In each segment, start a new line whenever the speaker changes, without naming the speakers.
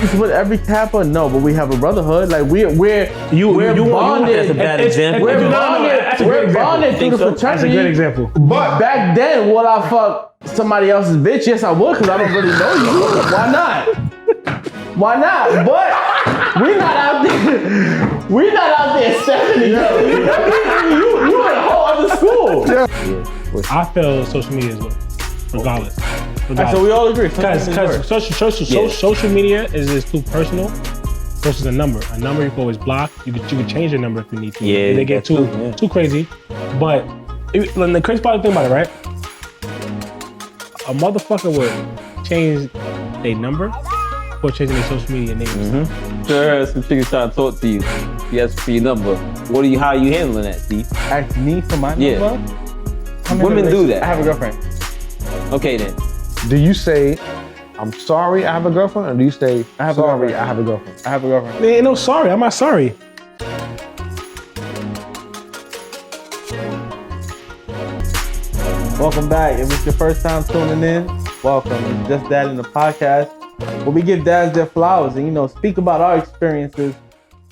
beefs with every Kappa? No, but we have a brotherhood. Like we're bonded.
That's a bad example.
We're bonded. We're bonded through the fraternity.
That's a good example.
But back then, would I fuck somebody else's bitch? Yes, I would, because I don't really know you. Why not? Why not? But we're not out there. We're not out there stepping each other. You in a whole other school.
Yeah. I feel social media is what, regardless.
Right, so we all agree.
Because social media is too personal versus a number. A number you can always block. You can change your number if you need to.
Yeah,
if they get too crazy. But the crazy part of the thing about it, right? A motherfucker would change their number or changing their social media name.
Sure, some chicks trying to talk to you. You ask for your number. How are you handling that, Steve?
Ask me for my number?
Women do that.
I have a girlfriend.
Okay then.
Do you say, I'm sorry I have a girlfriend, or do you say, I have a girlfriend? I have a girlfriend.
There ain't no sorry. I'm not sorry.
Welcome back. If it's your first time tuning in, welcome. It's Just Dad in the podcast, where we give dads their flowers and, speak about our experiences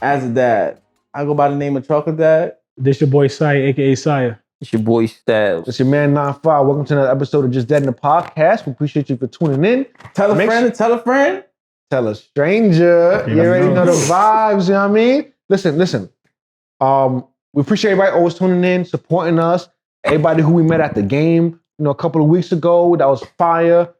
as a dad. I go by the name of Chocolate Dad.
This your boy Saya, aka Saya.
It's your boy Styles.
It's your man 9-5. Welcome to another episode of Just Dead in the Podcast. We appreciate you for tuning in.
Tell a friend. Tell
a stranger. You already know the vibes, you know what I mean? Listen. We appreciate everybody always tuning in, supporting us. Everybody who we met at the game, a couple of weeks ago, that was fire.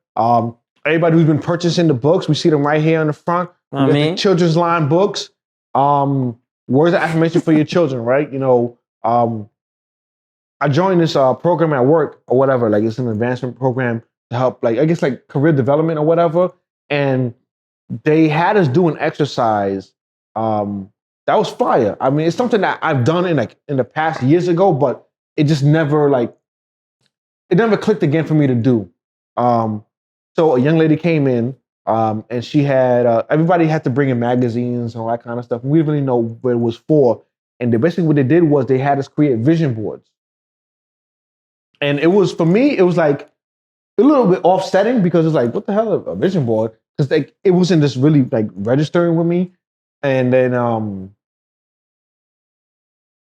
Everybody who's been purchasing the books, we see them right here on the front. The children's line books. Words of affirmation for your children, right? I joined this program at work or whatever, like it's an advancement program to help, career development or whatever. And they had us do an exercise that was fire. I mean, it's something that I've done in the past years ago, but it just never it never clicked again for me to do. So a young lady came in and she had, everybody had to bring in magazines and all that kind of stuff. We didn't really know what it was for. And basically what they did was they had us create vision boards. And it was, for me, it was like a little bit offsetting because it's like, what the hell, a vision board? Because it wasn't just really registering with me. And then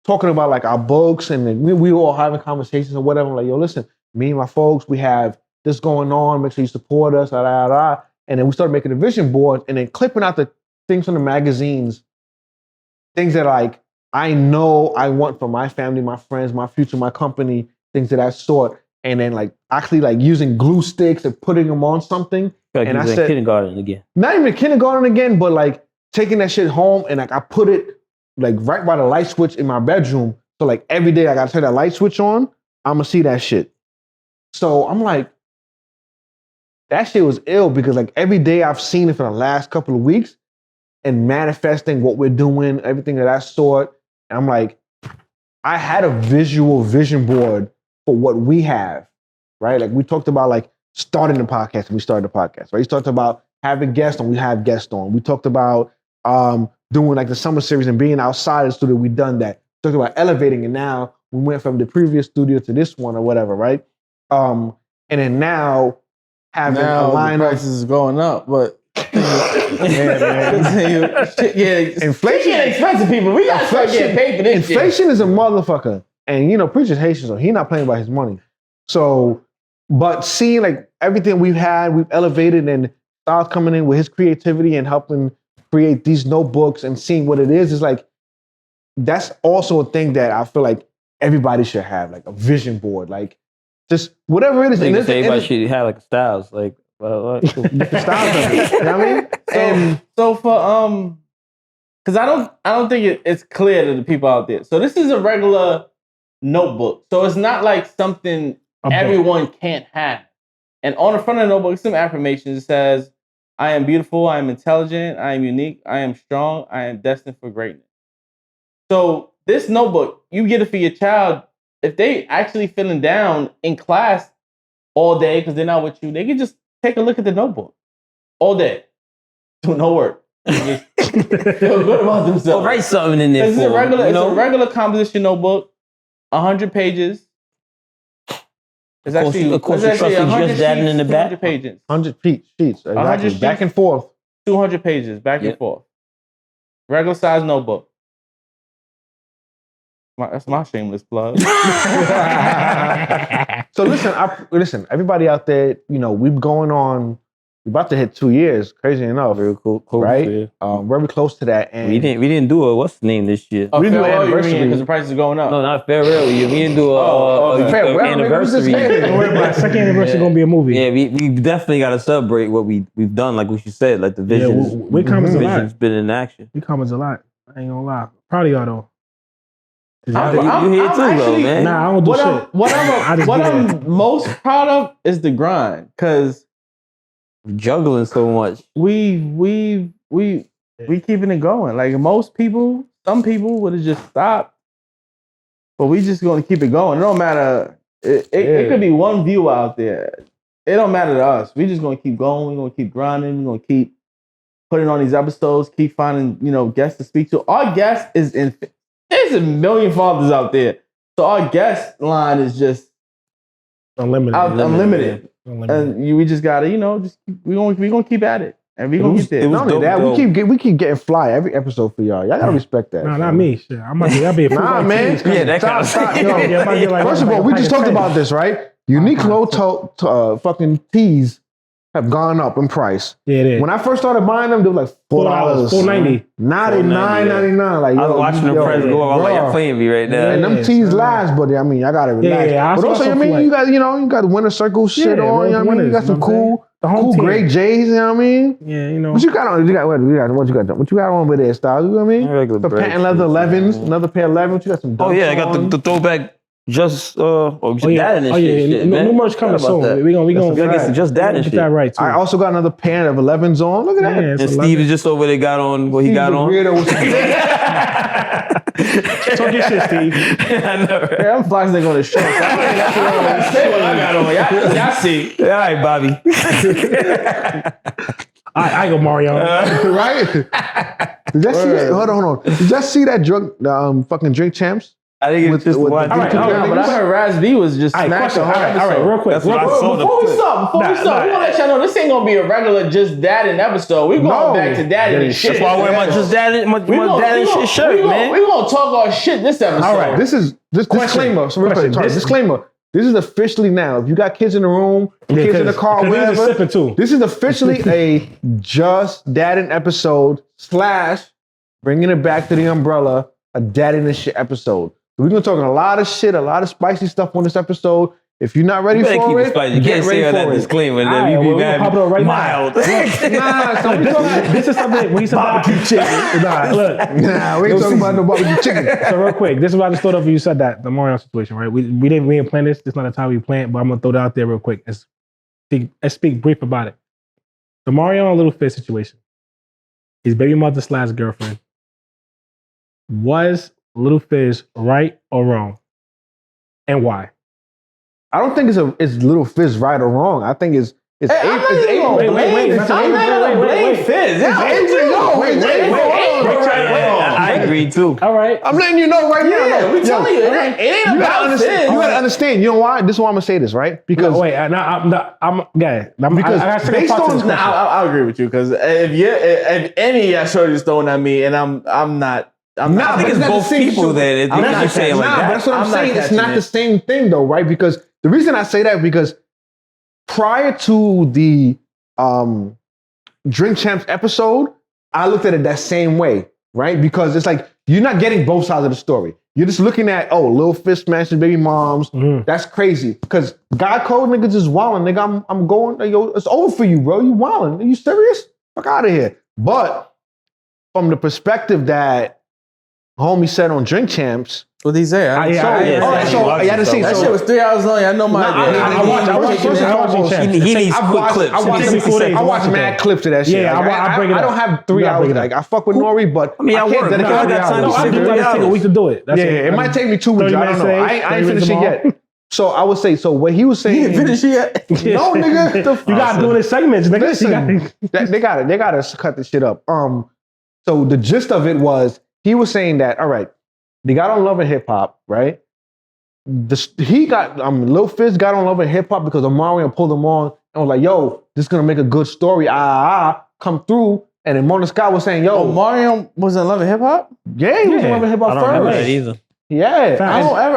talking about our books, and then we were all having conversations or whatever. I'm like, yo, listen, me and my folks, we have this going on. Make sure you support us, And then we started making a vision board and then clipping out the things from the magazines, things that I know I want for my family, my friends, my future, my company, things of that sort. And then actually using glue sticks and putting them on something.
And I said, kindergarten again.
Not even kindergarten again, but taking that shit home and I put it right by the light switch in my bedroom. So every day I gotta turn that light switch on, I'm gonna see that shit. So I'm like, that shit was ill because every day I've seen it for the last couple of weeks and manifesting what we're doing, everything of that sort. And I'm like, I had a visual vision board for what we have, right? We talked about starting the podcast, and we started the podcast, right? We talked about having guests on, we have guests on. We talked about doing the summer series and being outside the studio, we've done that. We talked about elevating, and now we went from the previous studio to this one or whatever, right? And then now having a lineup.
The prices is going up, but inflation ain't expensive, people. We got to start getting paid for this.
Inflation is a motherfucker. And Preacher's Haitian, so he's not playing by his money. So, but seeing everything we've had, we've elevated, and Styles coming in with his creativity and helping create these notebooks and seeing what it is that's also a thing that I feel everybody should have, a vision board, just whatever it is.
And everybody should have a Styles,
Styles of it. You know what I mean?
And so for because I don't think it's clear to the people out there. So this is a regular notebook. So it's not something everyone can't have. And on the front of the notebook, some affirmations. It says, I am beautiful, I am intelligent, I am unique, I am strong, I am destined for greatness. So this notebook, you get it for your child. If they actually feeling down in class all day because they're not with you, they can just take a look at the notebook all day. Do no work. Just feel good about themselves.
Well, write something in there.
It's a regular composition notebook, 100 pages. It's actually,
of course, you trust just dabbing in the back.
100 pages.
100 sheets, exactly.
100 sheets.
Back and forth.
200 pages back and forth. Regular size notebook. That's my shameless plug.
So listen, everybody out there, you know, we're about to hit 2 years, crazy enough.
Very cool.
Right?
Yeah.
Very close to that. And
We didn't do a what's the name this year?
We didn't do an
farewell
anniversary because the price is going up.
No, not farewell. We didn't do a
farewell.
anniversary.
Don't worry about it. Second anniversary gonna be a movie.
Yeah, we definitely got to celebrate what we've done. Like what you said, like the visions.
we comments a lot.
Vision's been in action.
We comments a lot. I ain't gonna lie. Proud of y'all though.
You here too, though, man.
Nah, I don't do shit.
What I'm most proud of is the grind, because
Juggling so much.
we keeping it going. Like some people would have just stopped, but we just gonna keep it going. It don't matter. It could be one view out there. It don't matter to us. We just gonna keep going. We're gonna keep grinding. We're gonna keep putting on these episodes. Keep finding guests to speak to. Our guest is there's a million fathers out there, so our guest line is just unlimited. And we just gotta, we gonna keep at it, and we gonna get there.
Not only that, we keep getting fly every episode for y'all. Y'all gotta respect that.
Nah, not me. Shit, I might be a
nah, man.
Yeah, that kind of
Stop.
Like,
First of all, we just talked about this, right? Unique low fucking teas have gone up in price.
Yeah, it is.
When I first started buying them, they were like $4,
$4.90.
Now they $9.99. Like,
I was watching the price go up. I was like, y'all playing me right now.
And them teas last, but I mean, I gotta relax.
Yeah,
but also, you got the Winter Circle shit on. You know what I mean? You got some cool gray J's. You know what I mean?
Yeah,
What you got on? What you got on with there, Styles? You know what I mean?
Regular
The patent leather 11s, another pair of 11s. You got some.
Oh yeah, I got the throwback. Just that and shit, man.
New merch coming soon. We gonna
get some just that and shit.
Get that right too.
I also got another pair of 11s on. Look at that.
And Steve is just over there got on what he got on.
Talk your shit, Steve.
I know, right? Yeah, I'm flexing on the show. I say what I got on. Y'all see.
All right, Bobby.
I go Mario.
Right? Did you see that? Hold on. Did you see that fucking Drink Champs?
I think it's just one.
But I heard Raz B was just smacked.
All right, real quick.
Before we start, we want to let y'all know this ain't gonna be a regular just dad and episode. We going back to dad and shit.
That's why I wear my just dad and shit shirt, man.
We gonna talk our shit this episode.
All right, this disclaimer. So disclaimer. This is officially now. If you got kids in the room, kids in the car, whatever. This is officially a just dad and episode / bringing it back to the umbrella, a dad and shit episode. We're gonna talk a lot of shit, a lot of spicy stuff on this episode. If you're not ready for it,
you can't say that disclaimer. Then you be mild.
This is something when you said barbecue chicken.
We ain't talking about no barbecue chicken.
So real quick, this is what I just thought of when you said that the Mario situation, right? We didn't plan this. This is not a time we planned, but I'm gonna throw it out there real quick. Let's speak brief about it. The Mario and Little Fizz situation. His baby mother / girlfriend. Was Little Fizz right or wrong, and why?
I don't think it's Little Fizz right or wrong. I think it's April.
Wait. Fizz.
I agree too.
All right,
I'm letting you know right now.
Yeah, we telling you, it ain't about Fizz.
You gotta understand. You know why? This is why I'm gonna say this, right? Because
I'll agree with you, because if any of y'all shorties throwing at me, and I'm not.
I think it's both people that you saying like that.
But that's what I'm saying. It's not the same thing though, right? Because the reason I say that, because prior to the Drink Champs episode, I looked at it that same way, right? Because it's like you're not getting both sides of the story. You're just looking at, Lil Fizz smashing baby moms. Mm-hmm. That's crazy. Because God code niggas is wilding. Nigga, I'm going. It's over for you, bro. You wilding. Are you serious? Fuck out of here. But from the perspective that homie said on Drink Champs.
What did he say?
I had to see.
That shit was 3 hours long. I know my.
He needs quick clips.
I watched mad clips of that shit.
Yeah, I bring it up.
I don't have 3 hours. Like I fuck with Nori, but
I can't dedicate 3 hours.
I do take a week to do it.
It might take me 2 weeks. I don't know. I ain't finished it yet. So I would say. So what he was saying.
You didn't finish it yet?
No, nigga.
You gotta do it in segments.
Listen, they gotta cut this shit up. So the gist of it was, he was saying that, all right, they got on Love and Hip Hop, right? Lil Fizz got on Love and Hip Hop because Omarion pulled him on and was like, yo, this is gonna make a good story. Come through. And then Mona Scott was saying, yo.
Omarion was in Love and Hip Hop?
Yeah, he was in Love and Hip Hop
I don't remember that
first.
either.
Yeah.
I don't ever.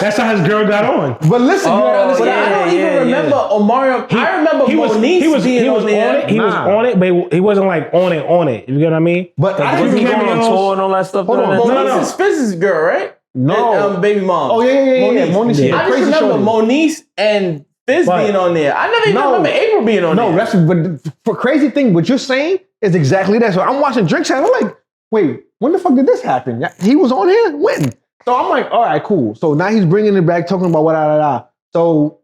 That's how his girl got on.
But listen, you gotta
But
understand.
I don't even remember Omarion. I remember Moniece
he was
being
on
on there.
it. He was on it, but he wasn't like on it. You get what I mean?
But I
Was
didn't
he going
remember
on tour and all that stuff?
Hold on.
Moniece is Fizz's girl, right?
No.
And, baby mom.
Oh, yeah.
Moniece.
Moniece.
Yeah.
I just remember Moniece and Fizz being on there. I never even remember April being on there.
No, that's but for crazy thing, what you're saying is exactly that. So I'm watching Drink Champ. I'm like, wait, when the fuck did this happen? He was on here? When? So I'm like, all right, cool. So now he's bringing it back, talking about what. So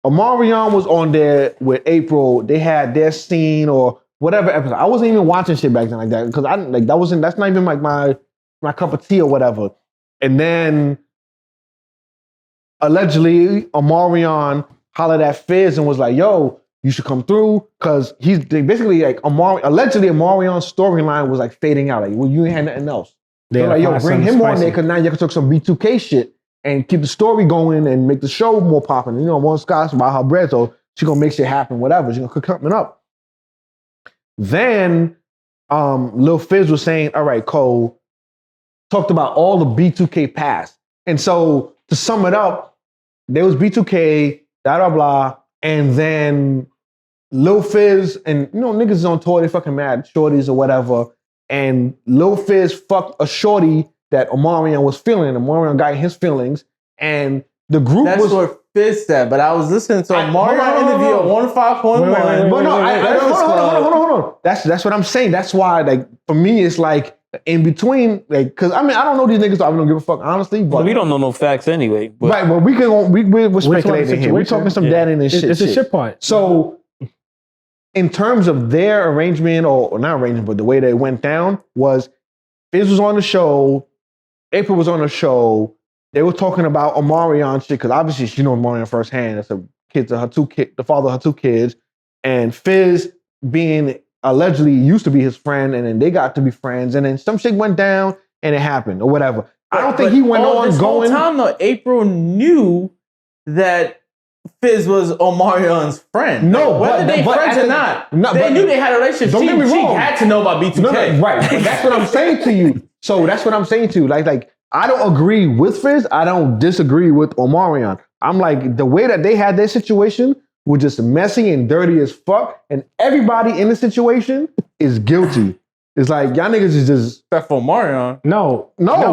Omarion was on there with April. They had their scene or whatever episode. I wasn't even watching shit back then like that because I like that's not even like my cup of tea or whatever. And then allegedly Omarion hollered at Fizz and was like, yo, you should come through because they basically like allegedly Omarion's storyline was like fading out. Like, well, you ain't had nothing else. They're like, yo, bring him on there because now you can talk some B2K shit and keep the story going and make the show more popping. You know, Mona Scott's about her bread, so she gonna make shit happen, whatever. She gonna cook something up. Then Lil Fizz was saying, all right, Cole, talked about all the B2K past. And so to sum it up, there was B2K, blah, and then Lil Fizz and, you know, niggas is on tour, they fucking mad, shorties or whatever. And Lil Fizz fucked a shorty that Omarion was feeling. Omarion got his feelings. And the group
That's what Fizz said, but I was listening to Omarion interview at 105.1.
But no, hold on. That's what I'm saying. That's why, like, for me, it's like in between, like, because I mean, I don't know these niggas, so I don't give a fuck, honestly. But
Well, we don't know no facts anyway. But
right, but we're speculating here. We're talking some data and shit.
It's a shit part.
So, in terms of their arrangement, or not arrangement, but the way that it went down was Fizz was on the show, April was on the show. They were talking about Omarion shit because obviously she knows Omarion firsthand. That's the father of her two kids, and Fizz being allegedly used to be his friend, and then they got to be friends, and then some shit went down and it happened or whatever. I don't think he went on
this
going.
whole time though, April knew that Fizz was Omarion's friend.
No,
like, whether they friends or not, they knew they had a relationship.
Don't get me wrong.
She had to know about B2K.
No, right, but that's what I'm saying to you. So that's what I'm saying to you. Like I don't agree with Fizz. I don't disagree with Omarion. I'm like, the way that they had their situation was just messy and dirty as fuck, and everybody in the situation is guilty. It's like, y'all niggas is just...
Except for Omarion.
No,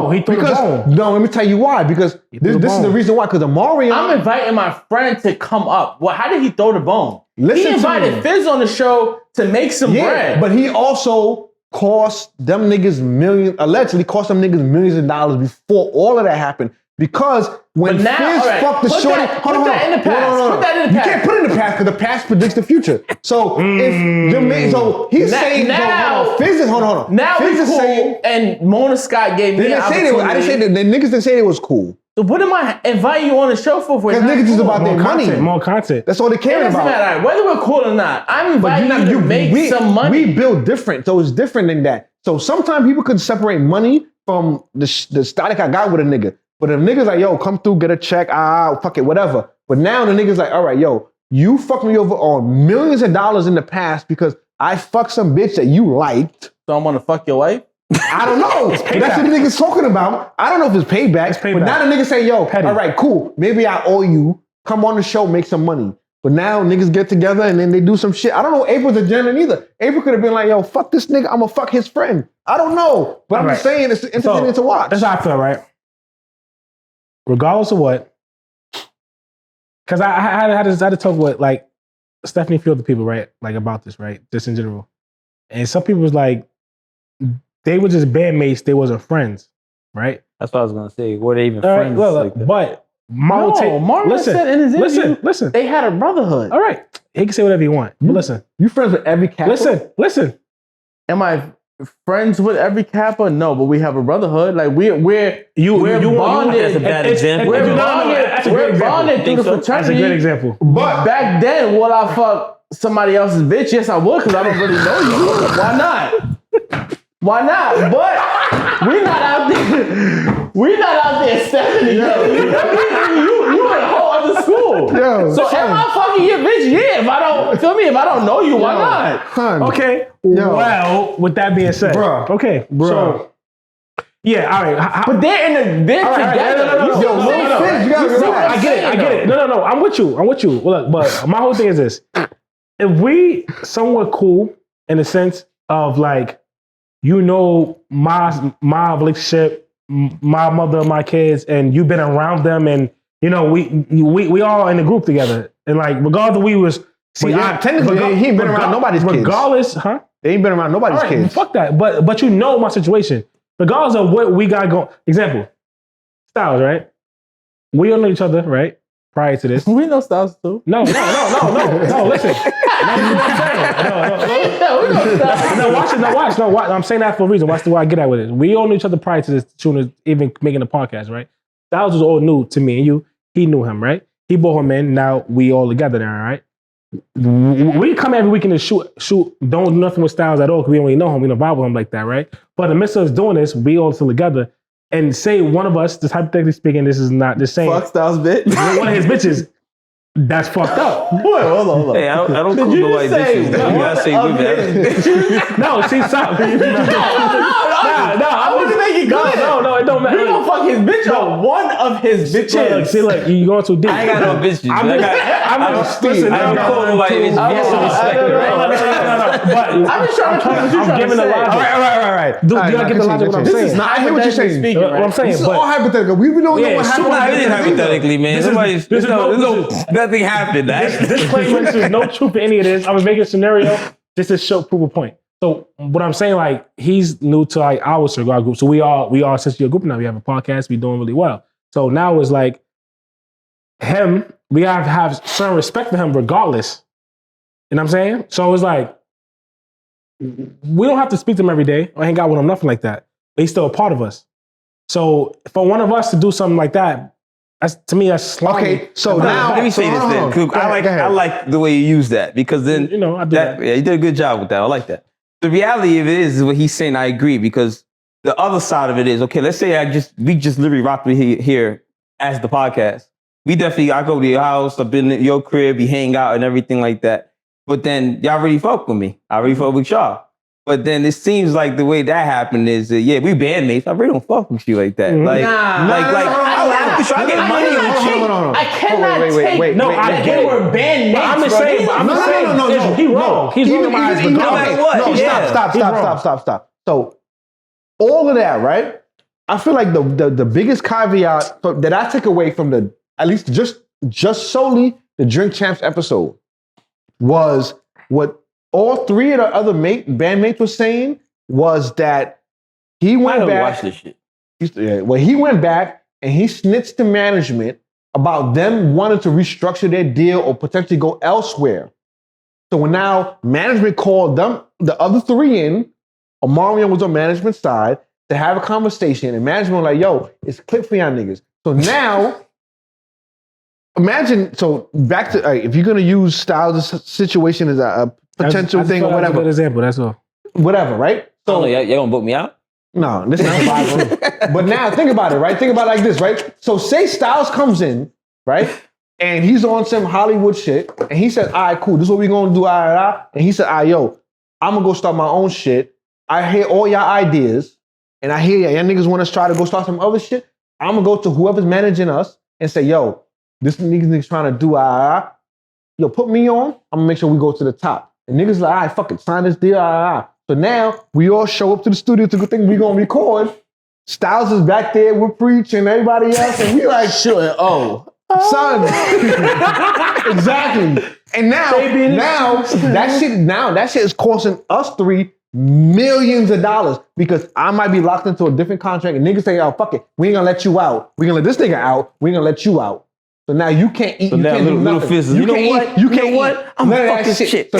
he threw the bone.
No, let me tell you why. Because this is the reason why. Because Omarion...
I'm inviting my friend to come up. Well, how did he throw the bone?
Listen,
he invited Fizz on the show to make some bread.
But he also cost them niggas allegedly cost them niggas millions of dollars before all of that happened. Because when Fizz fucked the shorty...
Put that in the past.
You can't put it in the past because the past predicts the future. So he's saying...
Now,
Fizz is... Hold on.
Now
Fizz
we cool, and Mona Scott gave me an opportunity.
I didn't say that. The niggas didn't say it was cool.
So what am I inviting you on the show for?
Because niggas is about their money.
More content.
That's all they care about.
Matter. Whether we're cool or not, I'm inviting you to make some money.
We build different, so it's different than that. So sometimes people could separate money from the static I got with a nigga. But if niggas like, yo, come through, get a check, fuck it, whatever. But now the niggas like, all right, yo, you fucked me over on millions of dollars in the past because I fucked some bitch that you liked.
So I'm gonna fuck your wife?
I don't know. But that's what the niggas talking about. I don't know if it's payback. But now the niggas say, yo, all right, cool. Maybe I owe you. Come on the show, make some money. But now niggas get together and then they do some shit. I don't know April's a gentleman either. April could have been like, yo, fuck this nigga. I'm gonna fuck his friend. I don't know. But I'm just saying it's entertaining to watch.
That's how I feel, right? Regardless of what. Because I had to talk with, like, Stephanie Field to people, right? Like, about this, right? Just in general. And some people was like, they were just bandmates. They wasn't friends, right?
That's what I was going to say. Were they even friends?
Like that? But
Marlon said in his interview,
listen.
They had a brotherhood.
All right. He can say whatever you want. But listen.
You friends with every Kappa?
Listen.
Am I friends with every Kappa? No, but we have a brotherhood. Like we're bonded.
That's a bad example.
We're bonded through the fraternity.
That's a great example.
But back then, would I fuck somebody else's bitch? Yes, I would, because I don't really know you. Why not? Why not? But We're not out there. We're not out there stepping together. You in a whole other school.
Yo,
So am I fucking your bitch? Yeah. If I don't know you, why not?
Son.
Okay.
Yo.
Well, with that being said,
Bruh.
okay, so yeah, all right.
But they're together.
I get it. No. I'm with you. Well, look, but my whole thing is this: if we somewhat cool in the sense of like, my relationship, my mother, my kids, and you've been around them, and we all in the group together, and like regardless, we was. See,
technically, he ain't been around nobody's kids.
Regardless, huh?
They ain't been around nobody's kids.
Fuck that. But my situation. Regardless of what we got going. Example, Styles, right? We all know each other, right? Prior to this.
We know Styles too.
No, listen. No, watch. I'm saying that for a reason. Watch the way I get at with it. We all knew each other prior to this tune of even making the podcast, right? Styles was all new to me and you. He knew him, right? He brought him in. Now we all together there, right? We come every weekend to shoot, don't do nothing with Styles at all because we don't really know him. We don't vibe with him like that, right? But in the midst of us doing this, we all still together. And say one of us, just hypothetically speaking, this is not the same.
Fuck Styles bitch.
One of his bitches, that's fucked up.
Boy, hold on.
Hey, I don't cook nobody bitches. You gotta say women.
No, see, stop.
I want to make it clear.
No, it don't matter.
We gonna fuck his bitch or one of his bitches.
See, look, you going too deep.
I ain't got no bitches.
I'm
don't call nobody bitches.
I'm just trying to put what you're trying to say.
All right.
Do I get the logic of what I'm saying?
I hear what you're saying.
What I'm saying,
This is all hypothetical. We don't know what happened.
It is hypothetically, man. Nothing happened.
Disclaimer, there's no truth in any of this. I was making a scenario just to show prove a point. So what I'm saying, like, he's new to like our circle, our group. So we are essentially a group now. We have a podcast. We're doing really well. So now it's like him. We have to have certain respect for him regardless. You know what I'm saying? So it's like we don't have to speak to him every day or hang out with him, nothing like that. But he's still a part of us. So for one of us to do something like that, to me, that's slimy.
Okay, so now
let me say this then. I like the way you use that because then
I do that.
Yeah, you did a good job with that. I like that. The reality of it is what he's saying. I agree because the other side of it is okay. Let's say we just literally rocked with here as the podcast. I go to your house. I've been at your crib. We hang out and everything like that. But then y'all really fuck with me. I really fuck with y'all. But then it seems like the way that happened is, we bandmates. I really don't fuck with you like that. Like, I get money with you.
I cannot take.
No, I get it. We're bandmates. I'm just saying.
No.
He's wrong. He's wrong in my eyes.
No, stop. So all of that, right? I feel like the biggest caveat that I took away from at least just solely the Drink Champs episode was what all three of the other bandmates were saying was that he went back.
Watch this shit.
He went back and he snitched to management about them wanting to restructure their deal or potentially go elsewhere. So when now management called them, the other three in, Omarion was on management's side to have a conversation, and management was like, "Yo, it's clip for y'all niggas." So now. Imagine, so back to, if you're going to use Styles' situation as a potential thing or whatever.
That's a good example, that's all.
Whatever, right?
So y'all going to book me out?
No, this is not But now think about it, right? Think about it like this, right? So say Styles comes in, right? And he's on some Hollywood shit. And he said, all right, cool. This is what we're going to do. And he said, all right, yo, I'm going to go start my own shit. I hear all y'all ideas. And I hear y'all niggas want to try to go start some other shit. I'm going to go to whoever's managing us and say, yo, this niggas trying to do, yo, put me on. I'm gonna make sure we go to the top. And niggas like, all right, fuck it, sign this deal, So now we all show up to the studio to think we gonna record. Styles is back there with Preach and everybody else, and we like, sure, son. Exactly. And now that shit is costing us three millions of dollars because I might be locked into a different contract and niggas say, oh, fuck it, we ain't gonna let you out. We gonna let this nigga out. We gonna let you out. So now you can't eat. So
now little fist. You know what?
I'm fucking shit. So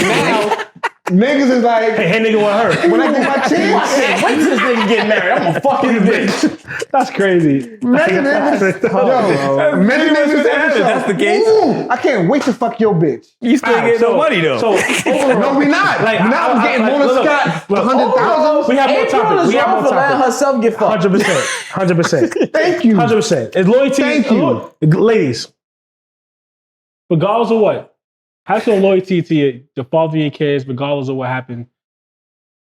Niggas is like,
Hey, nigga, what hurt?
when I get my chance,
Wait till this nigga get married. I'm gonna fuck his bitch.
That's crazy.
many niggas, many niggas.
That's the case.
Ooh, I can't wait to fuck your bitch.
You still
Alright,
get no money though.
So
No, we not.
Like,
Now I'm getting bonus
look,
Scott
look,
100,000.
we have more
April
topics.
is
We have
wrong
more
for letting
topics.
herself get fucked.
100%. 100%.
Thank you.
100%. It's loyalty.
Thank you.
Look, ladies, regardless of what, have some loyalty to your father, your kids, regardless of what happened.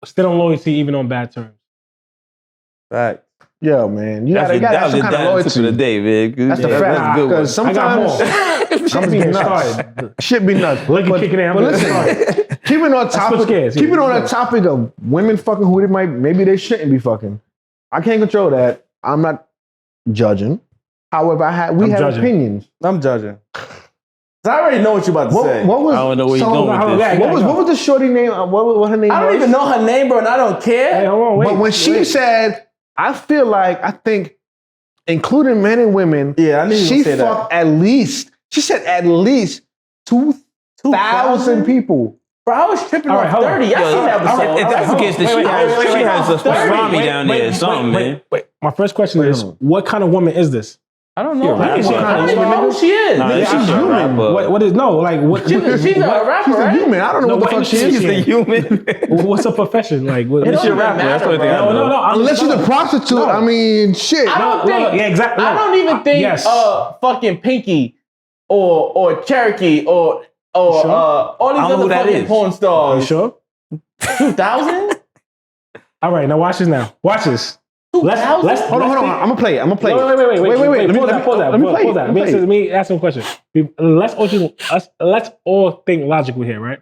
Still on loyalty, even on bad terms.
Right.
Yo, man, you
That
gotta have some kind of
was the
loyalty.
day, man.
That's the
Yeah,
fact.
that's a good one.
Because
I got
sometimes
more.
shit be
getting
nuts.
started.
Shit be nuts.
Lick kicking in.
But listen, keeping on topic,
scares.
keeping on
Yeah.
that topic of women fucking who they might, maybe they shouldn't be fucking. I can't control that. I'm not judging. However, we
I'm
have
judging.
opinions.
I'm judging. 'Cause I already know what you're about to say.
What was?
I don't know where you're
so-
going with this.
What was the shorty name? What her name
I
was?
don't even know her name, bro, and I don't care.
Hey, hold on, wait.
But when she said, I think, including men and women,
Yeah, I knew you
she
would say that.
fucked at least, she said at least 2,000 people.
Bro, I was tripping
All right,
on
hold on.
30. Y'all seen that
All right,
episode?
if that's the case, then she has a pastrami down there or something, man.
Wait. My first question is, what kind of woman is this?
I don't know.
Yeah,
I don't
rapper.
even know who she is.
Nah,
she's
she's a
human.
rapper.
What is, no, like, what?
She's a rapper,
She's a
right?
human. I don't know
No,
what the
what
fuck she
is
is.
she?
She's a human.
What's her profession? Like, what,
It
what's
don't
your
even
rapper, that's the only
matter,
thing I
bro.
know.
No,
Unless she's a prostitute,
No.
I mean, shit.
I don't
No,
think.
yeah, exactly.
I don't even think
Yes.
fucking Pinky or Cherokee or
Sure.
all these
I don't know
other
who that
fucking
is.
porn
You
stars.
sure?
2,000?
All right, now watch this now. Watch this. Let's
Hold on. I'm gonna play it. I'm gonna play it.
Wait.
Wait.
Pause that.
Let me play it.
Let me ask you a question. Let's all think logically here, right?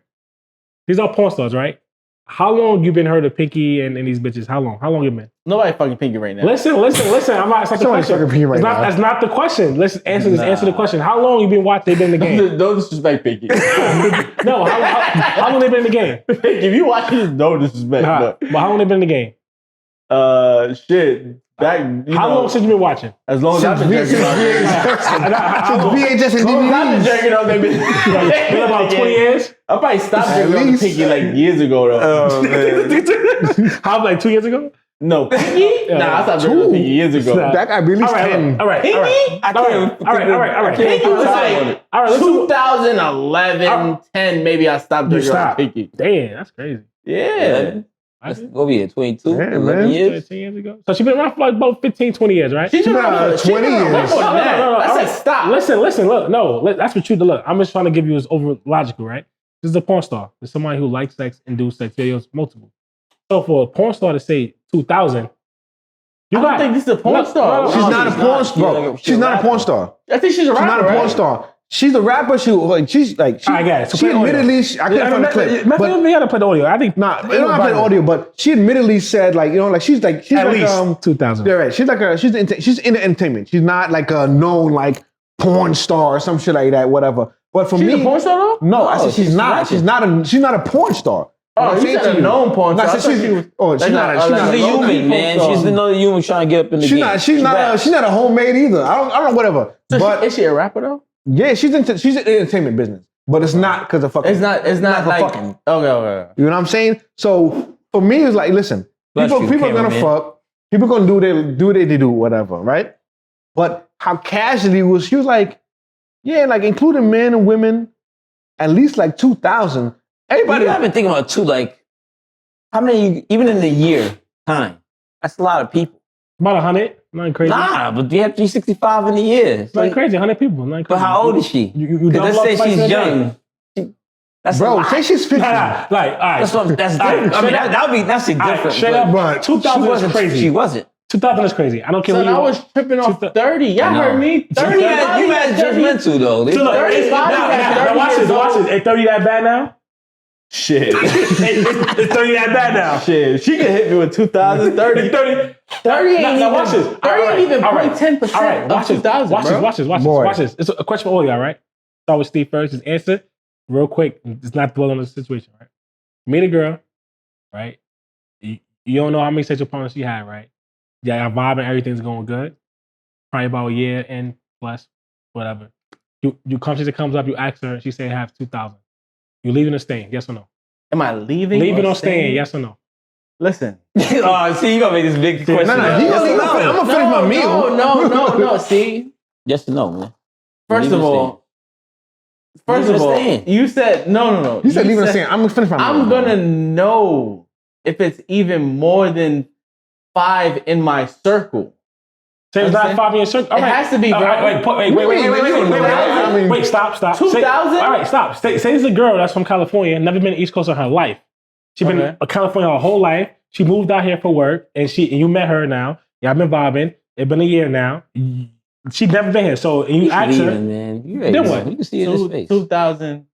These are porn stars, right? How long you been heard of Pinky and these bitches? How long you been?
Nobody fucking Pinky right now.
Listen. I'm not. That's not the
Somebody's
question.
fucking Pinky right now.
That's not the question. Let's answer this.
Nah.
Answer the question. How long you been watching? They been in the game?
Don't disrespect Pinky.
No. How long they been in the game?
Pinky, if you watch this, no disrespect.
But how long they been in the game?
Shit. Back,
How long since you been watching?
As long as I've been jerking off.
VHS and
As long as I've been
DVDs.
jerking off, they've been.
Been about 20 years.
I probably stopped
At
jerking off to
least.
Pinky like years ago, though.
Oh man.
How like 2 years ago?
No, Pinky?
Yeah.
Nah, I stopped jerking off Pinky years ago.
Nah.
That guy be at least 10.
All right.
Pinky?
I can't.
All right.
Pinky was like
All right, let's do
2011, 10, maybe I stopped
You
jerking off
stop.
Pinky.
Damn, that's crazy.
Yeah.
That's what we at 22,
Yeah,
11
man.
years.
13 years ago. So she's been around for like about 15, 20 years, right?
She's been
Nah,
around for
20 years.
No, I
all
said
right.
stop.
Listen, look. No, that's what you look. I'm just trying to give you as over logical, right? This is a porn star. It's somebody who likes sex and do sex videos, multiple. So for a porn star to say 2,000,
I don't think this is a porn star.
She's not a porn star.
not.
She's not a porn star.
I think she's a rapper.
She's not a porn
right?
star. She's a rapper. She's like,
I got it. So
she
play audio.
admittedly, I can't find the clip. But
We gotta play the audio. I think
nah, you don't have to play the audio, but she admittedly said, like, you know, like she's
at
like,
least 2,000.
yeah, right. She's in the entertainment. She's not like a known like porn star or some shit like that, whatever. But for
She's
me,
a porn star though?
no, I said she's not.
rapping.
She's not a porn star.
Oh,
I'm
you
saying
said
to
a
you.
known porn
No,
star.
I
I
said
thought
she's,
she was-
oh, she's
like
not.
a-
She's
like
not.
a
She's a
low-key
human, man.
porn
She's
star.
another human trying to get up in the game.
She's not a homemade either. I don't know, whatever.
So
But
is she a rapper though?
yeah, she's in the entertainment business. But it's not because of fucking.
It's not
for
like
fucking.
okay.
You know what I'm saying? So for me, it's like, listen,
Bless
people
you,
are gonna
cameraman.
fuck. People gonna do what they do, whatever, right? But how casually was she was like, yeah, like including men and women, at least like 2,000. Everybody,
I've been thinking about too, like, how many, even in a year time, that's a lot of people.
About 100. Nothing crazy.
Nah, but you have 365 in a year.
Nothing
So,
crazy. 100 people. Nothing
but
crazy.
how old is she?
You
'Cause
double
let's
up
say
twice in
she's
a day.
young. That's a
bro,
lot.
say she's 50.
Nah, like, all right.
That's different.
Alright,
I mean,
straight
that's
All right,
different.
straight
but
up, 2,000
she
is
wasn't
crazy.
She wasn't.
2,000 is crazy. I don't care
So
what you
I was tripping off 30. Y'all
I know.
heard me? 30.
You had judgmental though.
So look,
30,
it's, now,
30
now, watch
years
this. Watch
old.
this. Is 30 that bad now?
Shit.
It's 30 that bad now.
Shit. She can hit me with 2,000, 30.
30.
30 ain't
Now watch this.
30 ain't even 0.10%
All right,
of
watch this.
2,000,
Watch
bro.
this. Watch this. Watch this.
Boy.
Watch this. It's a question for all y'all, right? Start with Steve first. Just answer real quick. It's not dwell on the situation, right? Meet a girl, right? You don't know how many sexual partners you had, right? Yeah, y'all vibing, everything's going good. Probably about a year and plus, whatever. You conversation comes up, you ask her, she say have 2,000. You leaving or staying? Yes or no?
Am I leaving?
Leaving or staying? Yes or no?
Listen.
Oh, see, you gonna make this big question.
I'm gonna finish my meal.
No. See,
Yes or no, man.
first of all, you said no.
You said leave it saying I'm gonna finish my meal.
I'm gonna know if it's even more than 5 in my circle.
So it's not 5 in your circle.
It has to be.
Wait, stop.
2,000?
All right, stop. Say this is a girl that's from California, never been to the East Coast in her life. She's been in California her whole life. She moved out here for work, and you met her now. Y'all been vibing. It's been a year now. She never been here. So you ask her,
man.
Then what?
You can see it in his face.
2,000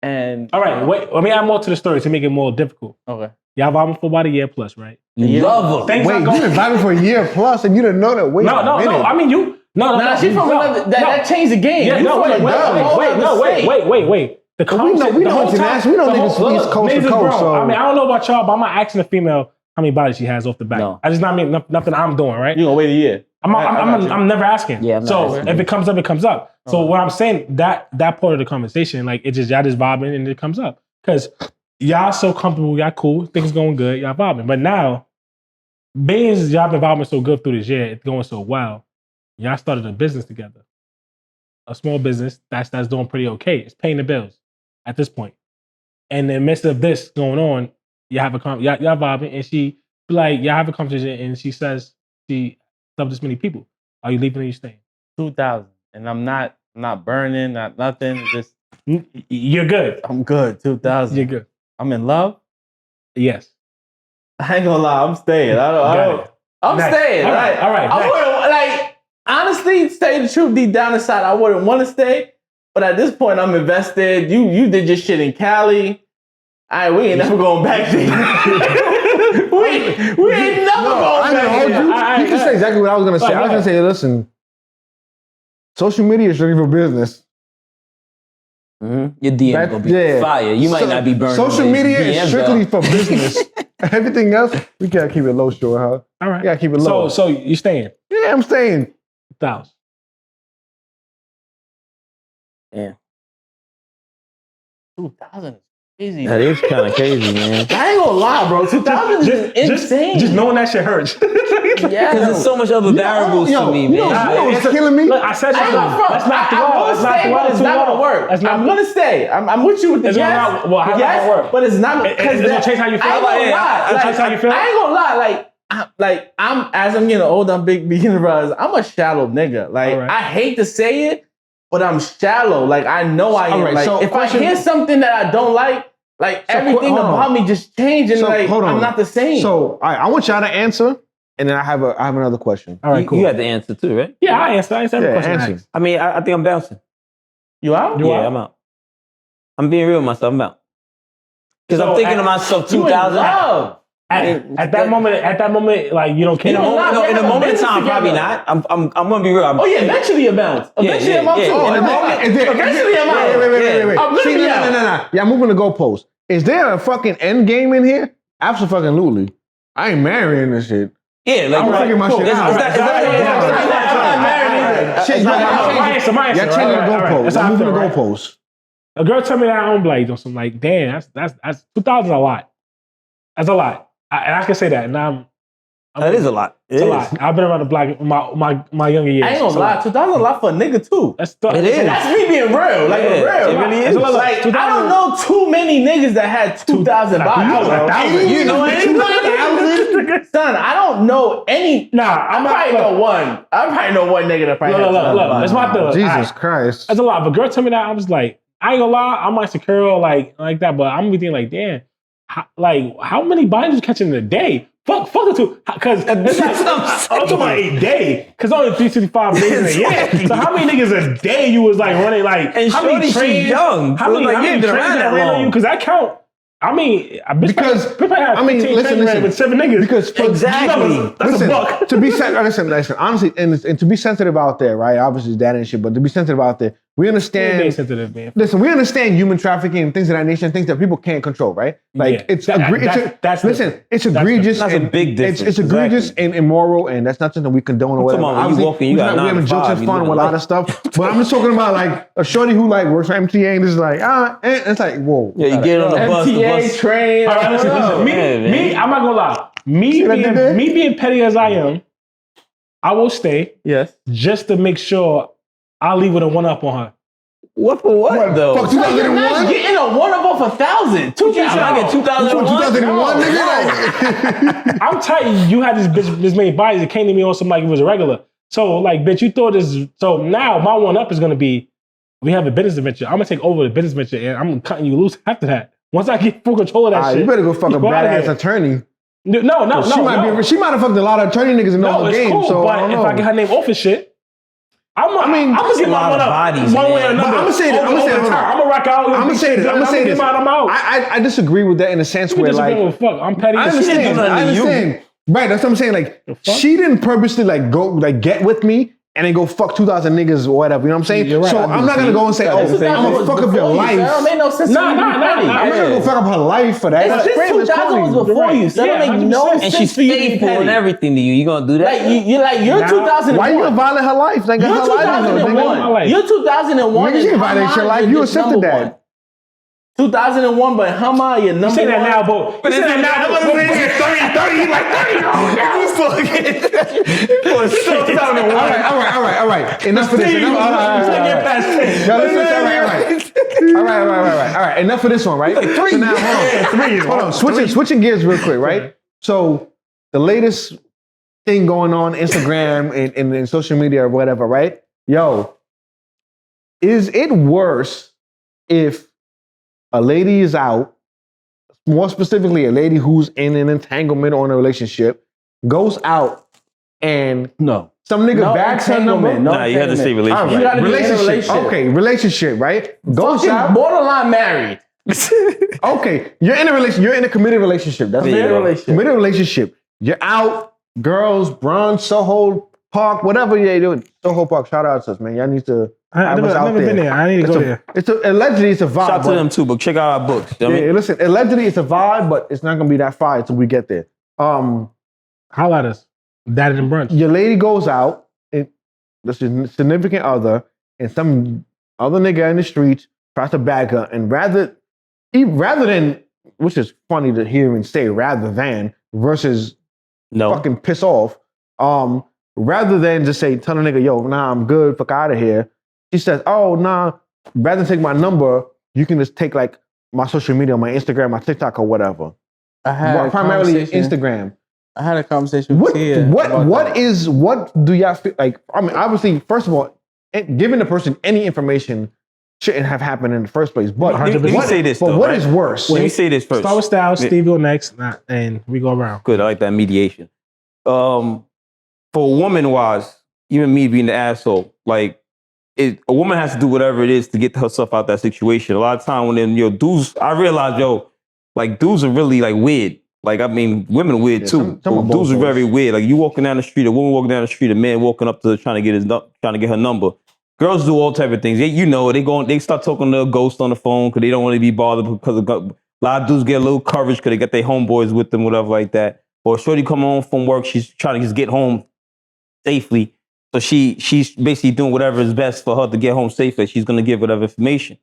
and...
All right, wait. Let me add more to the story to make it more difficult.
Okay.
Y'all vibing for about a year plus, right?
You love her.
Wait, you been vibing for a year plus, and you didn't know that? Wait,
No. I mean, you. No.
She's from another... That changed the game.
Yeah, wait. The conversation,
we know niggas from East Coast to coast. So.
I mean, I don't know about y'all, but I'm not asking the female how many bodies she has off the back.
No.
I just not mean nothing I'm doing, right?
You gonna wait a year.
I'm never asking.
Yeah, I'm not
so
asking.
if it comes up, it comes up. So what I'm saying, that part of the conversation, like y'all just vibing and it comes up. Because y'all so comfortable, y'all cool, things going good, y'all vibing. But now, being y'all been vibing so good through this year, it's going so well, y'all started a business together. A small business that's doing pretty okay. It's paying the bills at this point. And in the midst of this going on, y'all vibing, and she like, y'all have a conversation, and she says she loves this many people. Are you leaving or you staying?
2,000, and I'm not burning, not nothing. Just
you're good.
I'm good. 2,000.
You're good.
I'm in love.
Yes.
I ain't gonna lie. I'm staying. I'm staying.
All right.
I wouldn't like honestly say the truth. Deep down inside, I wouldn't want to stay. But at this point, I'm invested. You did your shit in Cali. We ain't never going back there. we ain't never going back there.
You can say exactly what I was gonna say. I was gonna say, listen, social media is strictly for business.
Mm-hmm. Your DM gonna be fire. You might not be burning.
Social media is strictly for business. Everything else, we gotta keep it low, sure, huh?
All right.
We gotta keep it low.
So you staying?
Yeah, I'm staying.
1,000.
Yeah.
2,000 is crazy.
That is kind of crazy, man.
I ain't gonna lie, bro. 2,000 is insane.
Just knowing that shit hurts.
Yeah,
because there's so much other variables to me, man.
You know what's killing me?
Look, I said
I ain't gonna front.
Let's not
I will stay, but it's not gonna work. I'm gonna stay. I'm with you with the yes.
Well, how's that gonna work?
But it's not because
it's gonna change how you feel.
I ain't gonna lie.
Change how you feel.
I ain't gonna lie. I'm as I'm getting older, I'm beginning to realize I'm a shallow nigga. Like I hate to say it, but I'm shallow. Like I know I am.
Right,
like
so
if I hear something that I don't like everything about me just changing. So, like I'm not the same.
So all right, I want y'all to answer, and then I have another question.
All right, cool.
You had the answer too, right?
Yeah, I answer every question.
I mean, I think I'm bouncing.
You out?
Yeah, I'm out. I'm being real with myself. I'm out. Because I'm thinking to myself, 2,000.
At that moment, like you don't care.
In the moment of time, probably not. I'm gonna be real.
Eventually it bounce. Eventually I'm out too. Eventually I'm out.
Wait. No. Yeah, I'm moving the goalpost. Is there a fucking end game in here? Absolutely. I ain't marrying this shit.
Yeah, like
I'm figuring my shit out. Y'all changing the goalpost. I'm moving the goalpost.
A girl tell me that I'm like, damn, that's 2,000 a lot. That's a lot. And I can say that. Now
that is a lot.
It's a lot. I've been around the block my younger years.
I ain't gonna lie, 2,000 is a lot for a nigga too.
It is.
That's me being real. Like real.
It really is.
Like I don't know too many niggas that had 2,000 bodies.
You know anybody?
Son, I don't know any.
Nah,
I probably know one. I probably know one nigga that probably had 2,000
look. That's my thing.
Jesus Christ.
That's a lot. But girl tell me that, I was like, I ain't gonna lie, I'm insecure like that, but I'm gonna be thinking like, damn, how many bodies you catching in a day? Fuck the two, because I'm talking about a day, because only 365 days in a year. So how many niggas a day you was like running like?
And how many trains? Young.
How many trains that ran on you? Because that count. I mean, listen, with 7 niggas.
Because
exactly,
that's a buck.
To be listen, honestly, and to be sensitive out there, right? Obviously, that and shit, but to be sensitive out there, We
Being
understand.
sensitive, man.
Listen, we understand human trafficking and things of that nature, and things that people can't control, right? Like
Yeah.
it's
That's
listen, it's egregious.
That's a
and
big difference,
It's egregious
exactly.
and immoral, and that's not something we condone or
I'm talking
whatever.
about when you walking, you got
we
9
having
to
jokes
5,
and
you
fun with a
living
lot
life.
of stuff, but I'm just talking about like a shorty who like works for MTA and is like and it's like whoa.
Yeah, you get on the bus. The
MTA
bus.
train.
All right, listen.
Yeah,
Me,
man.
I'm not gonna lie.
See what I did there?
Me being petty as I am, I will stay
Yes.
just to make sure I leave with a 1-up on her.
What for what though?
Fuck
You're not
2001?
getting a 1-up off 1,000. 2,000.
I get 2001.
2001, nigga. Like,
I'm tight. You had this many bodies that came to me on some like it was a regular. So like, bitch, you thought this. So now my 1-up is gonna be, we have a business adventure. I'm gonna take over the business adventure and I'm cutting you loose after that. Once I get full control of that shit.
you better go fuck a
you outta
badass
here.
attorney.
No.
She might have fucked a lot of attorney niggas in the
No,
whole
it's
game.
cool.
So I
But
don't
if
know.
I get her name off of shit, I'm gonna get
a
my
lot of
1-up
bodies,
one way or
man.
another.
But I'ma say this,
Over time. I'm gonna rock out.
I'm gonna say this.
I'm out.
I disagree with that in a sense
You
where
can disagree
like
with fuck. I'm petty.
I
as shit.
understand. I understand. Right, that's what I'm saying. Like
fuck?
she didn't purposely like go like get with me and then go fuck 2,000 niggas or whatever. You know what I'm saying?
You're right,
So
I do
I'm not
see.
gonna go and say,
That's
oh,
the thing.
I'm gonna fuck up your life.
That don't make no sense.
Nah,
to me.
nah, nah,
Petty.
nah.
I'm not gonna go fuck up her life for that.
It's
That's
just
crazy. That's
2,000 was
corny.
before you, so
Yeah,
that don't make no
100%.
sense
And she's
for you to be
faithful and
petty.
everything to you. You gonna do that?
Like you're
Now,
2001.
Why you gonna violate her life? Like
You're
her life is no nigga.
2001. You're 2001.
Nigga, she
and
violated your
Hama,
life.
you're
You
just
accepted
number
that.
one. 2001, but Hama, you're number
You say that
one.
now, but you say that now, but 30, like 30.
All right. Enough of this. All right. Enough of this one, right? So now, hold on. Switching gears real quick, right? So the latest thing going on Instagram and social media or whatever, right? Yo, is it worse if a lady is out, more specifically a lady who's in an entanglement or in a relationship, goes out and
No.
some nigga
No
bags her number?
entanglement, no
Nah, you have to say
entanglement.
All
relationship.
You gotta be in a
relationship.
relationship.
Okay, relationship, right? Goes
Fucking
out.
borderline married.
Okay, you're in a relation. You're in a committed relationship. That's
There you go.
relationship.
Committed relationship. You're out, girls, brunch, Soho Park, whatever you're doing. Soho Park. Shout out to us, man. Y'all need to.
I've never been there. I need to go there.
Allegedly it's a vibe.
Shout out to
but-
them too, but check out our books. You know what I
Yeah,
mean?
listen. Allegedly it's a vibe, but it's not gonna be that fire until we get there.
Holla at us. That and brunch.
Your lady goes out, and the significant other, and some other nigga in the streets tries to bag her, and rather than, which is funny to hear and say, rather than versus
No.
fucking piss off, rather than just say, tell the nigga, yo, nah, I'm good, fuck out of here. She says, oh, nah, rather than take my number, you can just take like my social media, my Instagram, my TikTok or whatever.
I had
Primarily
a conversation.
Instagram.
I had a conversation with Tia. about
What
that.
do y'all feel like? I mean, obviously, first of all, giving the person any information shouldn't have happened in the first place. But
Let me say this,
But
though,
what
right?
is worse?
Let me say this first.
Start with Styles,
Yeah.
Steve go next, and we go around.
Good, I like that mediation. For a woman wise, even me being the asshole, like a woman has to do whatever it is to get herself out that situation. A lot of time when then dudes, I realize like dudes are really like weird. Like I mean, women are weird
Yeah,
too.
some are
Dudes are
both
very
ways.
weird. Like you walking down the street, a woman walking down the street, a man walking up to her trying to get her number. Girls do all type of things. They start talking to a ghost on the phone because they don't want to be bothered because a lot of dudes get a little coverage because they got their homeboys with them, whatever like that. Or shorty come home from work, she's trying to just get home safely. So she's basically doing whatever is best for her to get home safely. She's gonna give whatever information.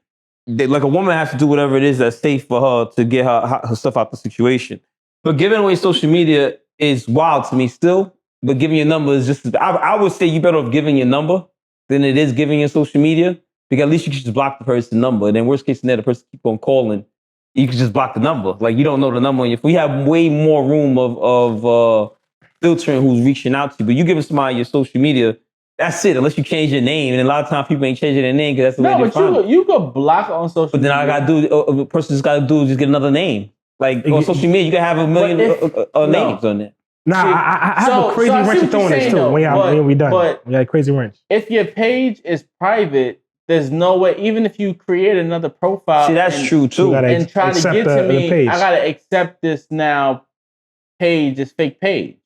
Like a woman has to do whatever it is that's safe for her to get her stuff out the situation. But giving away social media is wild to me still. But giving your number is just, I would say you better off giving your number than it is giving your social media. Because at least you can just block the person's number. And then worst case scenario, the person keep on calling. You can just block the number. Like you don't know the number on your phone. We have way more room of filtering who's reaching out to you. But you giving somebody your social media, that's it. Unless you change your name. And a lot of times people ain't changing their name because that's the way
No,
they
but
find it.
you could block on social
But then
media.
I gotta do, a person just gotta do is just get another name. Like on social media, you can have a million names on there.
Nah, I have a crazy
I see
wrench to
what
throw
you're
in this
saying,
too.
though,
When we done,
but
we got a crazy wrench.
if your page is private, there's no way, even if you create another profile
See, that's true too.
You gotta
and try to
accept
get to
the
me,
page.
I gotta accept this now page, this fake page.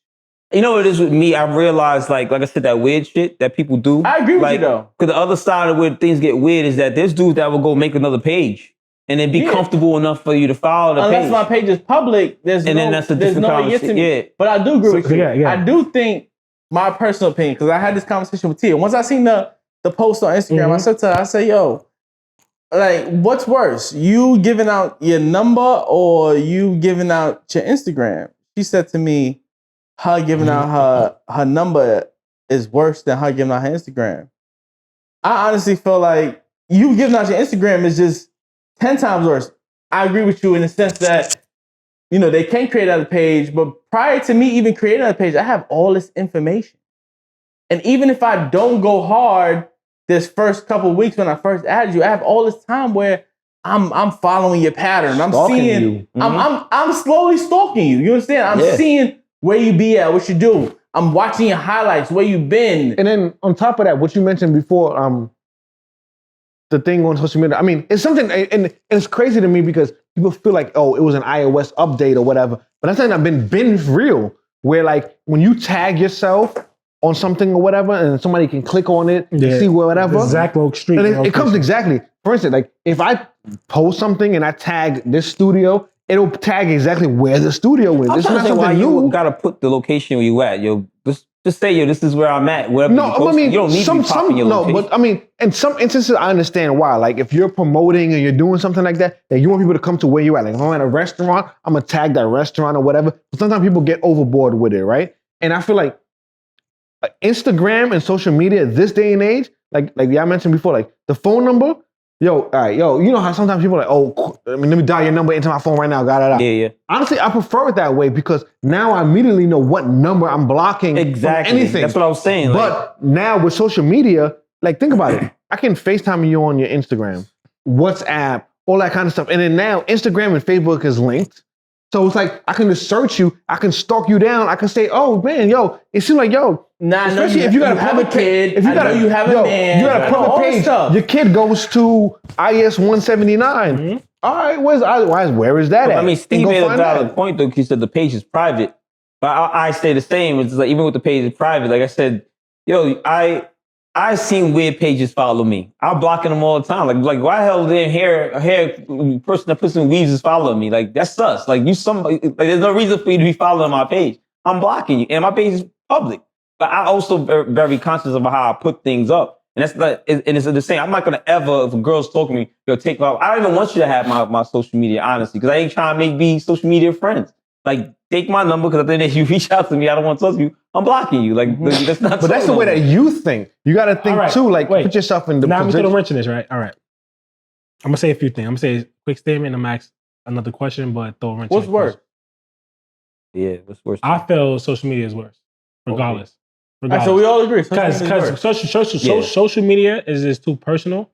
You know what it is with me? I realized, like I said, that weird shit that people do.
I agree with you though.
Because the other side of where things get weird is that there's dudes that will go make another page and then be comfortable enough for you to follow the page.
Unless my page is public, then that's a different conversation. Yeah. But I do agree with you. I do think, my personal opinion, because I had this conversation with Tia. Once I seen the post on Instagram, I said to her, I said, yo, like, what's worse? You giving out your number or you giving out your Instagram? She said to me, her giving out her number is worse than her giving out her Instagram. I honestly feel like you giving out your Instagram is just 10 times worse. I agree with you in the sense that, you know, they can create another page, but prior to me even creating another page, I have all this information. And even if I don't go hard this first couple of weeks when I first added you, I have all this time where I'm following your pattern. I'm
Stalking
seeing
you.
I'm slowly stalking you. You understand? I'm seeing where you be at, what you do. I'm watching your highlights, where you been.
And then on top of that, what you mentioned before, the thing on social media, I mean, it's something, and it's crazy to me because people feel like, oh, it was an iOS update or whatever. But that's something been real, where like when you tag yourself on something or whatever, and somebody can click on it and see whatever.
Exact street.
And it comes exactly. For instance, like if I post something and I tag this studio, it'll tag exactly where the studio is.
I'm
It's
trying
not
to say why
something
you
new.
gotta put the location where you at, yo. Just say, yo, this is where I'm at. Whatever
No,
you post,
I mean,
you don't need to be popping your location.
but I mean, in some instances, I understand why. Like, if you're promoting and you're doing something like that, that you want people to come to where you're at. Like, if I'm at a restaurant, I'm gonna tag that restaurant or whatever. But sometimes people get overboard with it, right? And I feel like Instagram and social media this day and age, like y'all mentioned before, like the phone number. Yo, all right, yo, you know how sometimes people are like, oh, I mean, let me dial your number into my phone right now.
Yeah.
Honestly, I prefer it that way because now I immediately know what number I'm blocking.
Exactly.
From anything.
That's what I was saying.
But now with social media, like think about it. I can FaceTime you on your Instagram, WhatsApp, all that kind of stuff. And then now Instagram and Facebook is linked. So it's like I can just search you, I can stalk you down, I can say, oh man, yo, it seems like yo.
Nah,
especially if you got a public
kid,
if you got
you have a man,
you got a public page.
Stuff.
Your kid goes to IS 179. Mm-hmm. All right, where is that at?
I mean, Steve made a valid point though. He said the page is private, but I say the same. It's like even with the page is private. Like I said, yo, I seen weird pages follow me. I'm blocking them all the time. Like why the hell did hair person that puts in weaves is following me? Like that's sus. Like there's no reason for you to be following my page. I'm blocking you, and my page is public. But I also very conscious of how I put things up, and that's like, and it's the same. I'm not gonna ever, if a girl's talking to me, go take off. I don't even want you to have my social media, honestly, because I ain't trying to be social media friends. Like take my number, because then if you reach out to me, I don't want to talk to you. I'm blocking you. Like that's not.
But that's the way that you think. You got to think too. Like put yourself in the
now
position.
I'm going to wrench in this, right? All right. I'm gonna say a few things. I'm gonna say a quick statement. I'm gonna ask another question, but throw a wrench.
What's worse?
Yeah, what's worse?
I feel social media is worse, regardless.
Okay. So we all agree.
Because social media is just too personal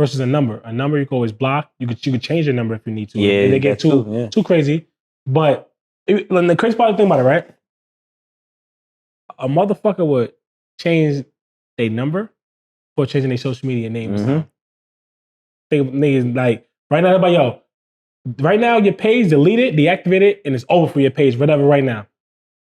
versus a number. A number you can always block. You could change your number if you need to.
Yeah,
if they get too crazy. But the crazy part of the thing about it, right? A motherfucker would change their number for changing their social media names. Think niggas like right now, everybody, yo, right now your page, delete it, deactivate it, and it's over for your page, whatever. Right now,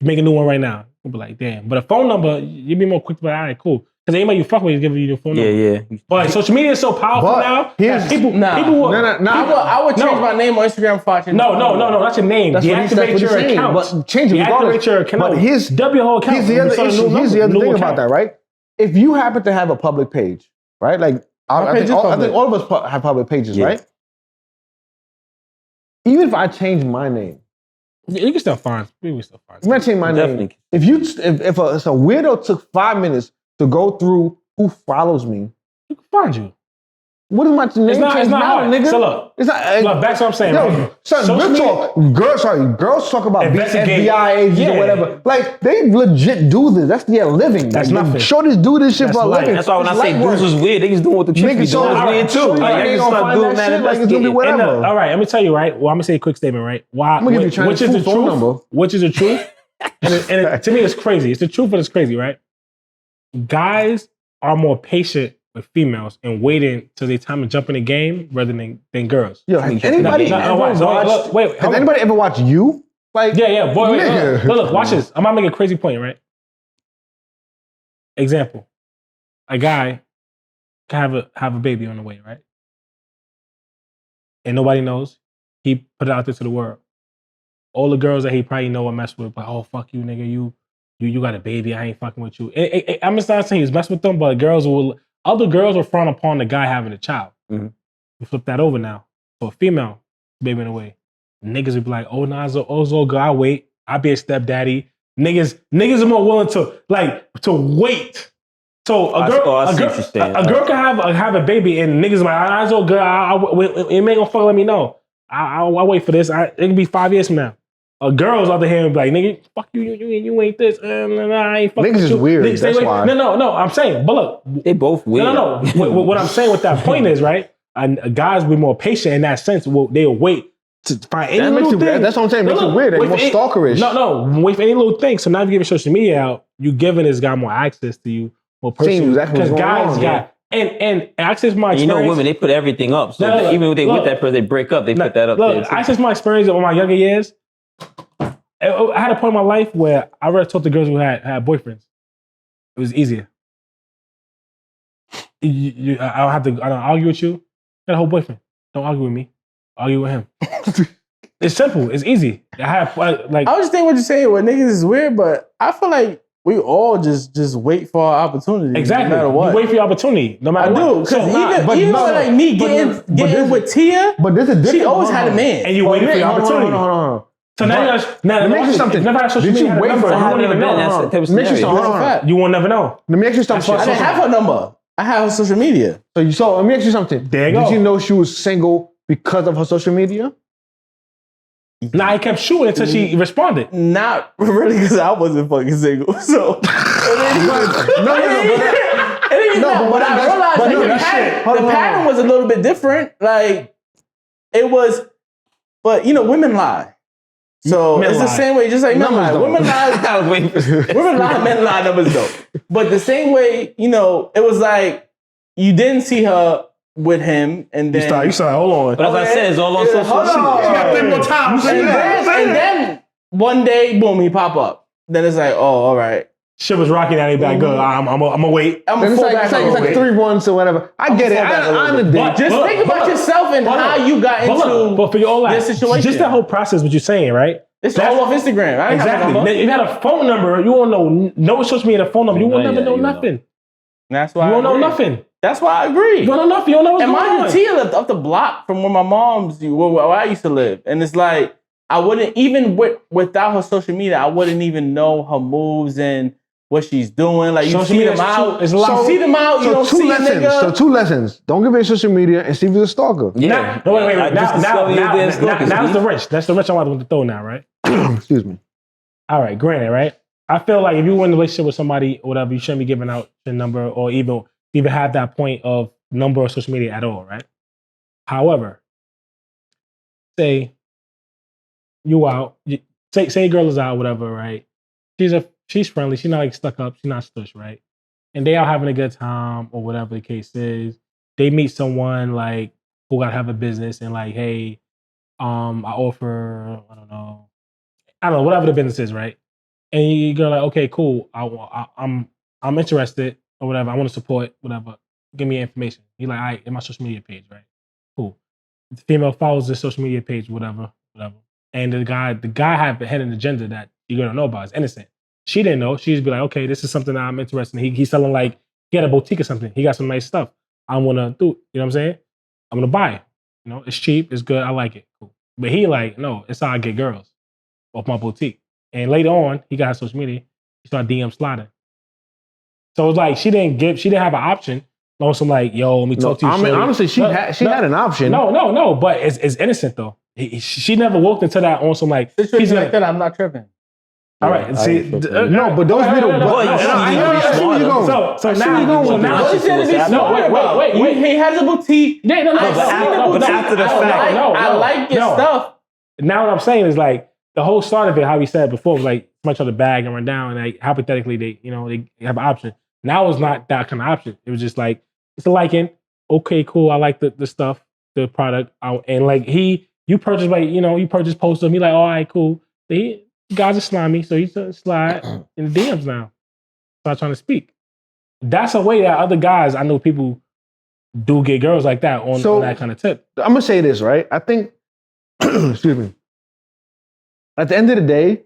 make a new one right now. You'll be like, damn. But a phone number, you'd be more quick to be like, all right, cool. Because anybody you fuck with is giving you your phone number.
Yeah.
But social media is so powerful now. People will.
I would change my name on Instagram for
No, that's your name. Deactivate your account.
But change it regardless.
Deactivate your account.
But here's
your whole account.
Here's the other issue. Here's the other thing about that, right? If you happen to have a public page, right? Like I think all of us have public pages, right? Even if I change my name,
you can still find. You can still find.
I'm not changing my name. If a weirdo took 5 minutes to go through who follows me,
you can find you.
What is my name?
It's not hard,
nigga.
So look, that's what I'm saying.
Yo,
right?
son, real talk. Girls talk about FBI agents or whatever. Like they legit do this. That's their living.
That's nothing.
Shorties do this shit for a living.
That's why when I say dudes was weird, they just doing what the chicks be doing. It's weird too. Like I just start doing that.
Like it's gonna be whatever.
All right, let me tell you. Right. Well, I'm gonna say a quick statement. Right. Why?
I'm gonna give you Chinese
which is the
phone
truth?
number.
Which is the truth? and to me, it's crazy. It's the truth, but it's crazy, right? Guys are more patient with females and waiting till they time to jump in the game rather than girls.
Yo, has anybody ever watched you? Like,
Yeah, boy.
nigga.
Look, watch this. I'm gonna make a crazy point, right? Example: a guy can have a baby on the way, right? And nobody knows. He put it out there to the world. All the girls that he probably know and mess with, like, oh fuck you, nigga, you got a baby. I ain't fucking with you. I'm just not saying he's messing with them, but other girls will frown upon the guy having a child.
Mm-hmm.
We flip that over now. For a female baby in a way, niggas would be like, oh nah, so good. I wait. I be a stepdaddy. Niggas are more willing to wait. So a girl can have a baby and niggas like, I so good. It ain't gonna fuck. Let me know. I'll wait for this. It can be 5 years from now. A girl's out there and be like, nigga, fuck you. You ain't this. I ain't fucking
niggas is weird. That's why.
No. I'm saying, but look,
they both weird.
No. what I'm saying with that point is right. And guys be more patient in that sense. They'll wait to find any little thing.
That's what I'm saying. It makes it weird. They're more stalkerish.
No. With any little thing. So now if you give social media out, you giving this guy more access to you. More personal. Because guys got and access my experience.
You know, women, they put everything up. So even if they with that person, they break up. They put that up.
Look, access my experience over my younger years. I had a point in my life where I rather talk to girls who had boyfriends. It was easier. I don't argue with you. You got a whole boyfriend. Don't argue with me. Argue with him. It's simple. It's easy. I
understand what you're saying. What niggas is weird, but I feel like we all just wait for our opportunity.
Exactly.
No matter what.
You wait for your opportunity. No matter what.
I do. Because even like me getting with Tia,
but there's a difference.
She always had a man.
And you waited for your opportunity.
No.
So now let me ask you something. Never had social media.
Wait for
I don't even know. You won't never know.
Let me ask you something.
I didn't have her number. I have her social media.
So let me ask you something.
There you go.
Did you know she was single because of her social media?
Nah, he kept shooting until she responded.
Not really, because I wasn't fucking single. So but I realized the pattern was a little bit different. Like it was, but women lie. So it's the same way, just like men lie. Women lie. Women lie, men lie, numbers don't. But the same way, it was like you didn't see her with him, and then
you started, hold on.
But as I said, it's all on social media.
You got 3 more times.
And then one day, boom, he pop up. Then it's like, oh, all right.
Shit was rocking at me back. Good. I'm gonna wait.
It's like 3 months or whatever. I get it. I'm the dick.
Just think about yourself and how you got into
for all
this situation.
Just that whole process, what you're saying, right?
It's all off Instagram. Right?
Exactly. If you had a phone number, you won't know no social media, a phone number. You will never know nothing.
That's why
you won't know nothing.
That's why I agree.
You don't know nothing. You don't know what's going on.
And mind you, Tia lived up the block from where my mom's, where I used to live. And it's like, I wouldn't, even without her social media, I wouldn't even know her moves and what she's doing. Like, you see them out. You see them out, you don't see a nigga.
So 2 lessons. Don't give her social media and see if you're a stalker.
Yeah. Wait. Now it's the rich. That's the rich I want to throw now, right?
Excuse me.
All right, granted, right? I feel like if you were in a relationship with somebody or whatever, you shouldn't be giving out your number or even have that point of number or social media at all, right? However, say you out, say a girl is out, whatever, right? She's friendly, she's not like stuck up, she's not stush, right? And they out having a good time or whatever the case is. They meet someone like who gotta have a business and like, hey, I offer, I don't know, whatever the business is, right? And you go like, okay, cool, I'm interested or whatever. I want to support whatever. Give me information. You're like, all right, in my social media page, right? Cool. The female follows the social media page, whatever. And the guy had a hidden agenda that you're gonna know about. It's innocent. She didn't know. She'd be like, okay, this is something that I'm interested in. He's selling like he had a boutique or something. He got some nice stuff. I wanna do. You know what I'm saying? I'm gonna buy it. It's cheap. It's good. I like it. Cool. But he like, no, it's how I get girls off my boutique. And later on, he got her social media. He started DM sliding. So it's like she didn't have an option. Also, like, yo, let me talk to you.
I mean, honestly, she had an option.
No, but it's innocent though. She never walked into that on some like.
He's like that. I'm not tripping.
All right, see,
no, but those little.
So now, wait.
He has a boutique.
Yeah, no.
But after the fact, I like your stuff.
Now what I'm saying is like the whole start of it, how we said before, was like somebody tried to bag and run down, and like hypothetically they have an option. Now it's not that kind of option. It was just like it's a liking. Okay, cool. I like the stuff, the product, and like you purchased like you purchased post of me like, all right, cool. The guys are slimy, so he's slide in the DMs now. Start trying to speak. That's a way that other guys, I know people do get girls like that on that kind of tip.
I'm gonna say this, right? I think, excuse me. At the end of the day,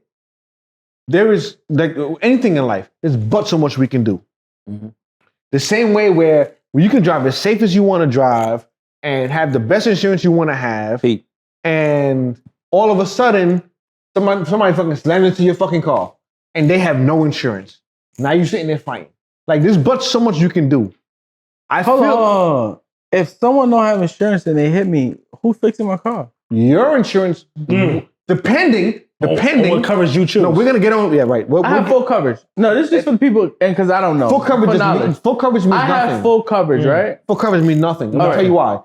there is like anything in life. There's but so much we can do. Mm-hmm. The same way where you can drive as safe as you want to drive and have the best insurance you want to have, and all of a sudden, somebody fucking slams into your fucking car and they have no insurance. Now you're sitting there fighting. Like there's but so much you can do.
Hold on. If someone don't have insurance and they hit me, who's fixing my car?
Your insurance, depending on
what coverage you choose.
No, we're gonna get on. Yeah, right.
I have full coverage. No, this is just for the people, and because I don't know.
Full coverage means nothing.
I have full coverage, right?
Full coverage means nothing. Let me tell you why.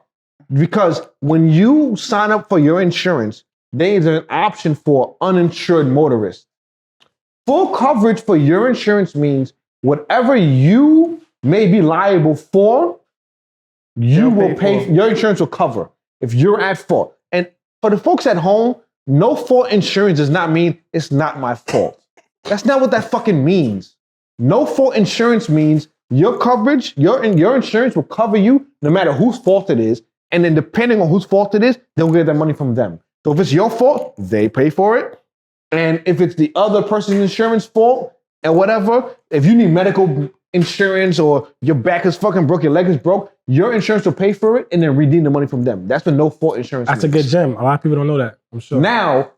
Because when you sign up for your insurance, there is an option for uninsured motorists. Full coverage for your insurance means whatever you may be liable for, you will pay. Your insurance will cover if you're at fault. And for the folks at home, no fault insurance does not mean it's not my fault. That's not what that fucking means. No fault insurance means your coverage, your insurance will cover you no matter whose fault it is. And then depending on whose fault it is, they'll get that money from them. So if it's your fault, they pay for it. And if it's the other person's insurance fault and whatever, if you need medical insurance or your back is fucking broke, your leg is broke, your insurance will pay for it and then redeem the money from them. That's what no fault insurance
That's
means.
a good gem. A lot of people don't know that. I'm sure.
Now,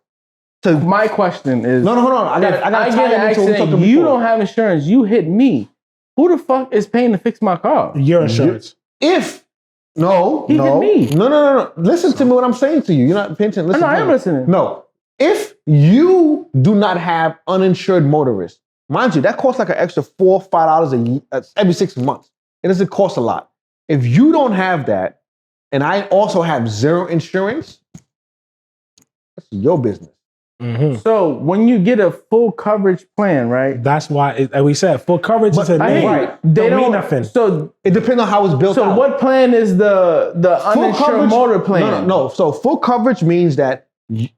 my question is...
No, hold on. I got to tie it into
accident. You don't have insurance. You hit me. Who the fuck is paying to fix my car?
Your insurance.
If... No.
Hit me.
No. Listen to me what I'm saying to you. You're not paying attention.
I am listening.
No. If you do not have uninsured motorists, mind you, that costs like an extra $4 or $5 every 6 months. It doesn't cost a lot. If you don't have that, and I also have zero insurance, that's your business.
Mm-hmm.
So when you get a full coverage plan, right?
That's why we said full coverage is a name.
Right.
They don't mean nothing.
So
it depends on how it's built out.
So what plan is the uninsured motor plan?
No. So full coverage means that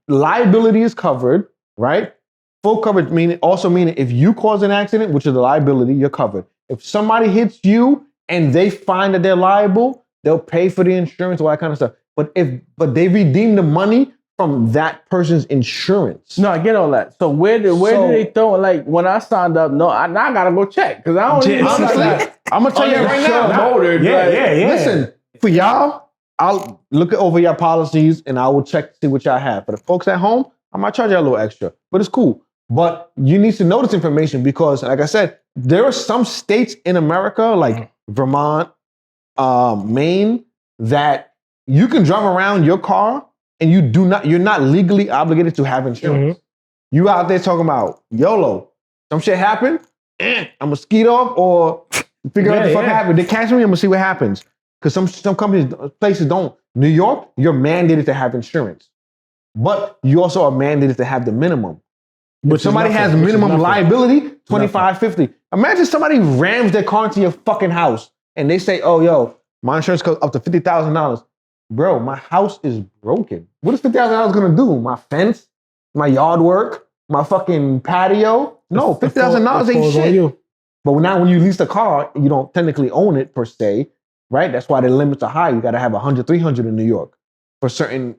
liability is covered, right? Full coverage meaning if you cause an accident, which is a liability, you're covered. If somebody hits you and they find that they're liable, they'll pay for the insurance, all that kind of stuff. But they redeem the money from that person's insurance.
No, I get all that. So where do they throw it? Like when I signed up, now I gotta go check because I don't even
honestly. I'm gonna tell you right now.
Yeah.
Listen, for y'all, I'll look over your policies and I will check to see what y'all have. For the folks at home, I might charge you a little extra, but it's cool. But you need to know this information because, like I said, there are some states in America, like Vermont, Maine, that you can drive around your car and you're not legally obligated to have insurance. Mm-hmm. You out there talking about YOLO. Some shit happened, I'm gonna skeet off or figure out what the fuck happened. They catch me, I'm gonna see what happens. Because some companies, places don't. New York, you're mandated to have insurance. But you also are mandated to have the minimum. If somebody has minimum liability, $25, $50. Imagine somebody rams their car into your fucking house and they say, oh, yo, my insurance goes up to $50,000. Bro, my house is broken. What is $50,000 gonna do? My fence? My yard work? My fucking patio? No, $50,000 ain't shit. But now when you lease the car, you don't technically own it per se, right? That's why the limits are high. You gotta have 100, 300 in New York for certain,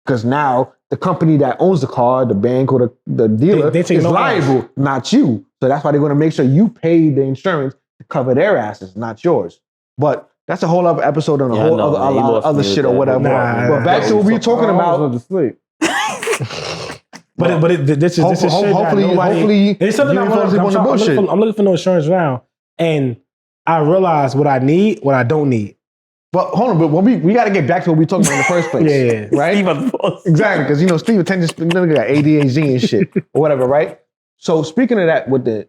because now the company that owns the car, the bank or the dealer is liable, not you. So that's why they're gonna make sure you pay the insurance to cover their asses, not yours. But that's a whole other episode on a whole other shit or whatever. But back to what we were talking about.
This is shit
hopefully
it's something I'm looking for no insurance now, and I realize what I need, what I don't need.
But hold on, but we got to get back to what we talked about in the first place.
Yeah.
Right? Exactly, because Steve attends got ADHD and shit or whatever, right? So speaking of that, with the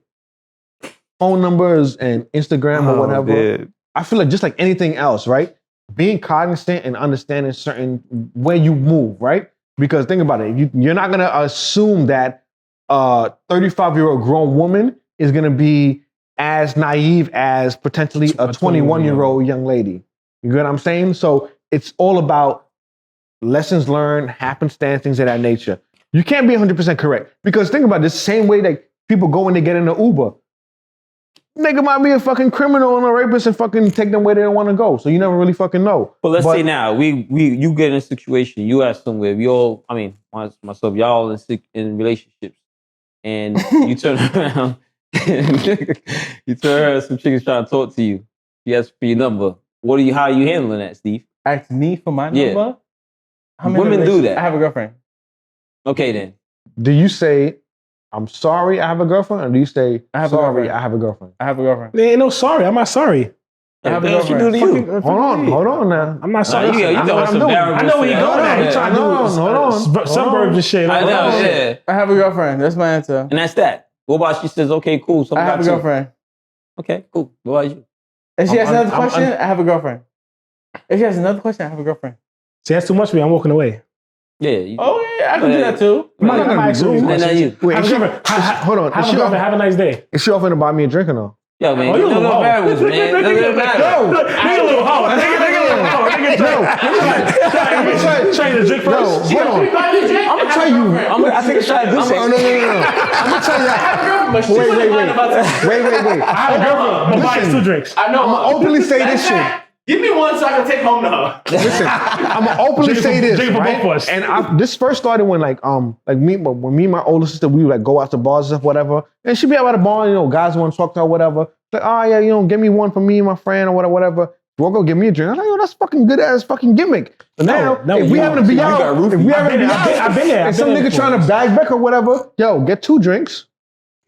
phone numbers and Instagram or whatever, dude. I feel like just like anything else, right? Being cognizant and understanding certain where you move, right? Because think about it, you're not gonna assume that a 35-year-old grown woman is gonna be as naive as potentially a 21-year-old young lady. You get what I'm saying? So it's all about lessons learned, happenstance, things of that nature. You can't be 100% correct. Because think about it, the same way that people go when they get in the Uber. Nigga might be a fucking criminal and a rapist and fucking take them where they don't want to go. So you never really fucking know.
But let's say now, you get in a situation, you ask somewhere, myself, y'all in relationships, and you turn around, you turn around, some chicks trying to talk to you. She asks for your number. How are you handling that, Steve?
Ask me for my number?
Women do that.
I have a girlfriend.
Okay, then.
Do you say, I'm sorry I have a girlfriend? Or do you say,
I have a
sorry
girlfriend.
I have a girlfriend?
I have a girlfriend.
There ain't no sorry. I'm not sorry.
I have a
What you do
girlfriend.
to you?
Hold on now.
I'm not sorry.
You
I know
throwing
what I'm
some
doing.
variables
I know where he
in
going
there.
at. He trying to do suburbs and shit.
I know, yeah.
I have a girlfriend. That's my answer.
And that's that. What about she says, okay, cool.
I have a girlfriend.
Okay, cool. What about you?
If she has another question, I have a girlfriend. If she has another question, I have a girlfriend.
See, that's too much for me. I'm walking away.
Yeah.
Oh, yeah, I can do that too.
I'm not gonna ask you any questions.
Wait,
Have
is
a
she,
girlfriend.
hold on.
Have a girlfriend. Have a nice day.
Is she offering to buy me a drink or no?
Yo, man,
Oh, you
no
little hoe.
variables, man.
Nigga, nigga, little hoe. Nigga, little hoe. Nigga, try to drink first.
Hold on. I'm gonna tell you.
I think it's trying to do
No. I'm gonna tell you. Wait.
I have a girlfriend, but buy 2 drinks.
I know.
I'm gonna openly say this shit.
Give me one so I can take home to her.
Listen, I'm gonna openly say this,
drink for
right?
both of us.
And this first started when when me and my older sister, we would like go out to bars and stuff, whatever. And she'd be out at the bar, guys want to talk to her, whatever. Like, oh yeah, give me one for me and my friend or whatever. We'll go give me a drink. I'm like, yo, that's fucking good ass fucking gimmick. But now, if we having to be out,
I've been there.
and some nigga trying to bag back or whatever, yo, get 2 drinks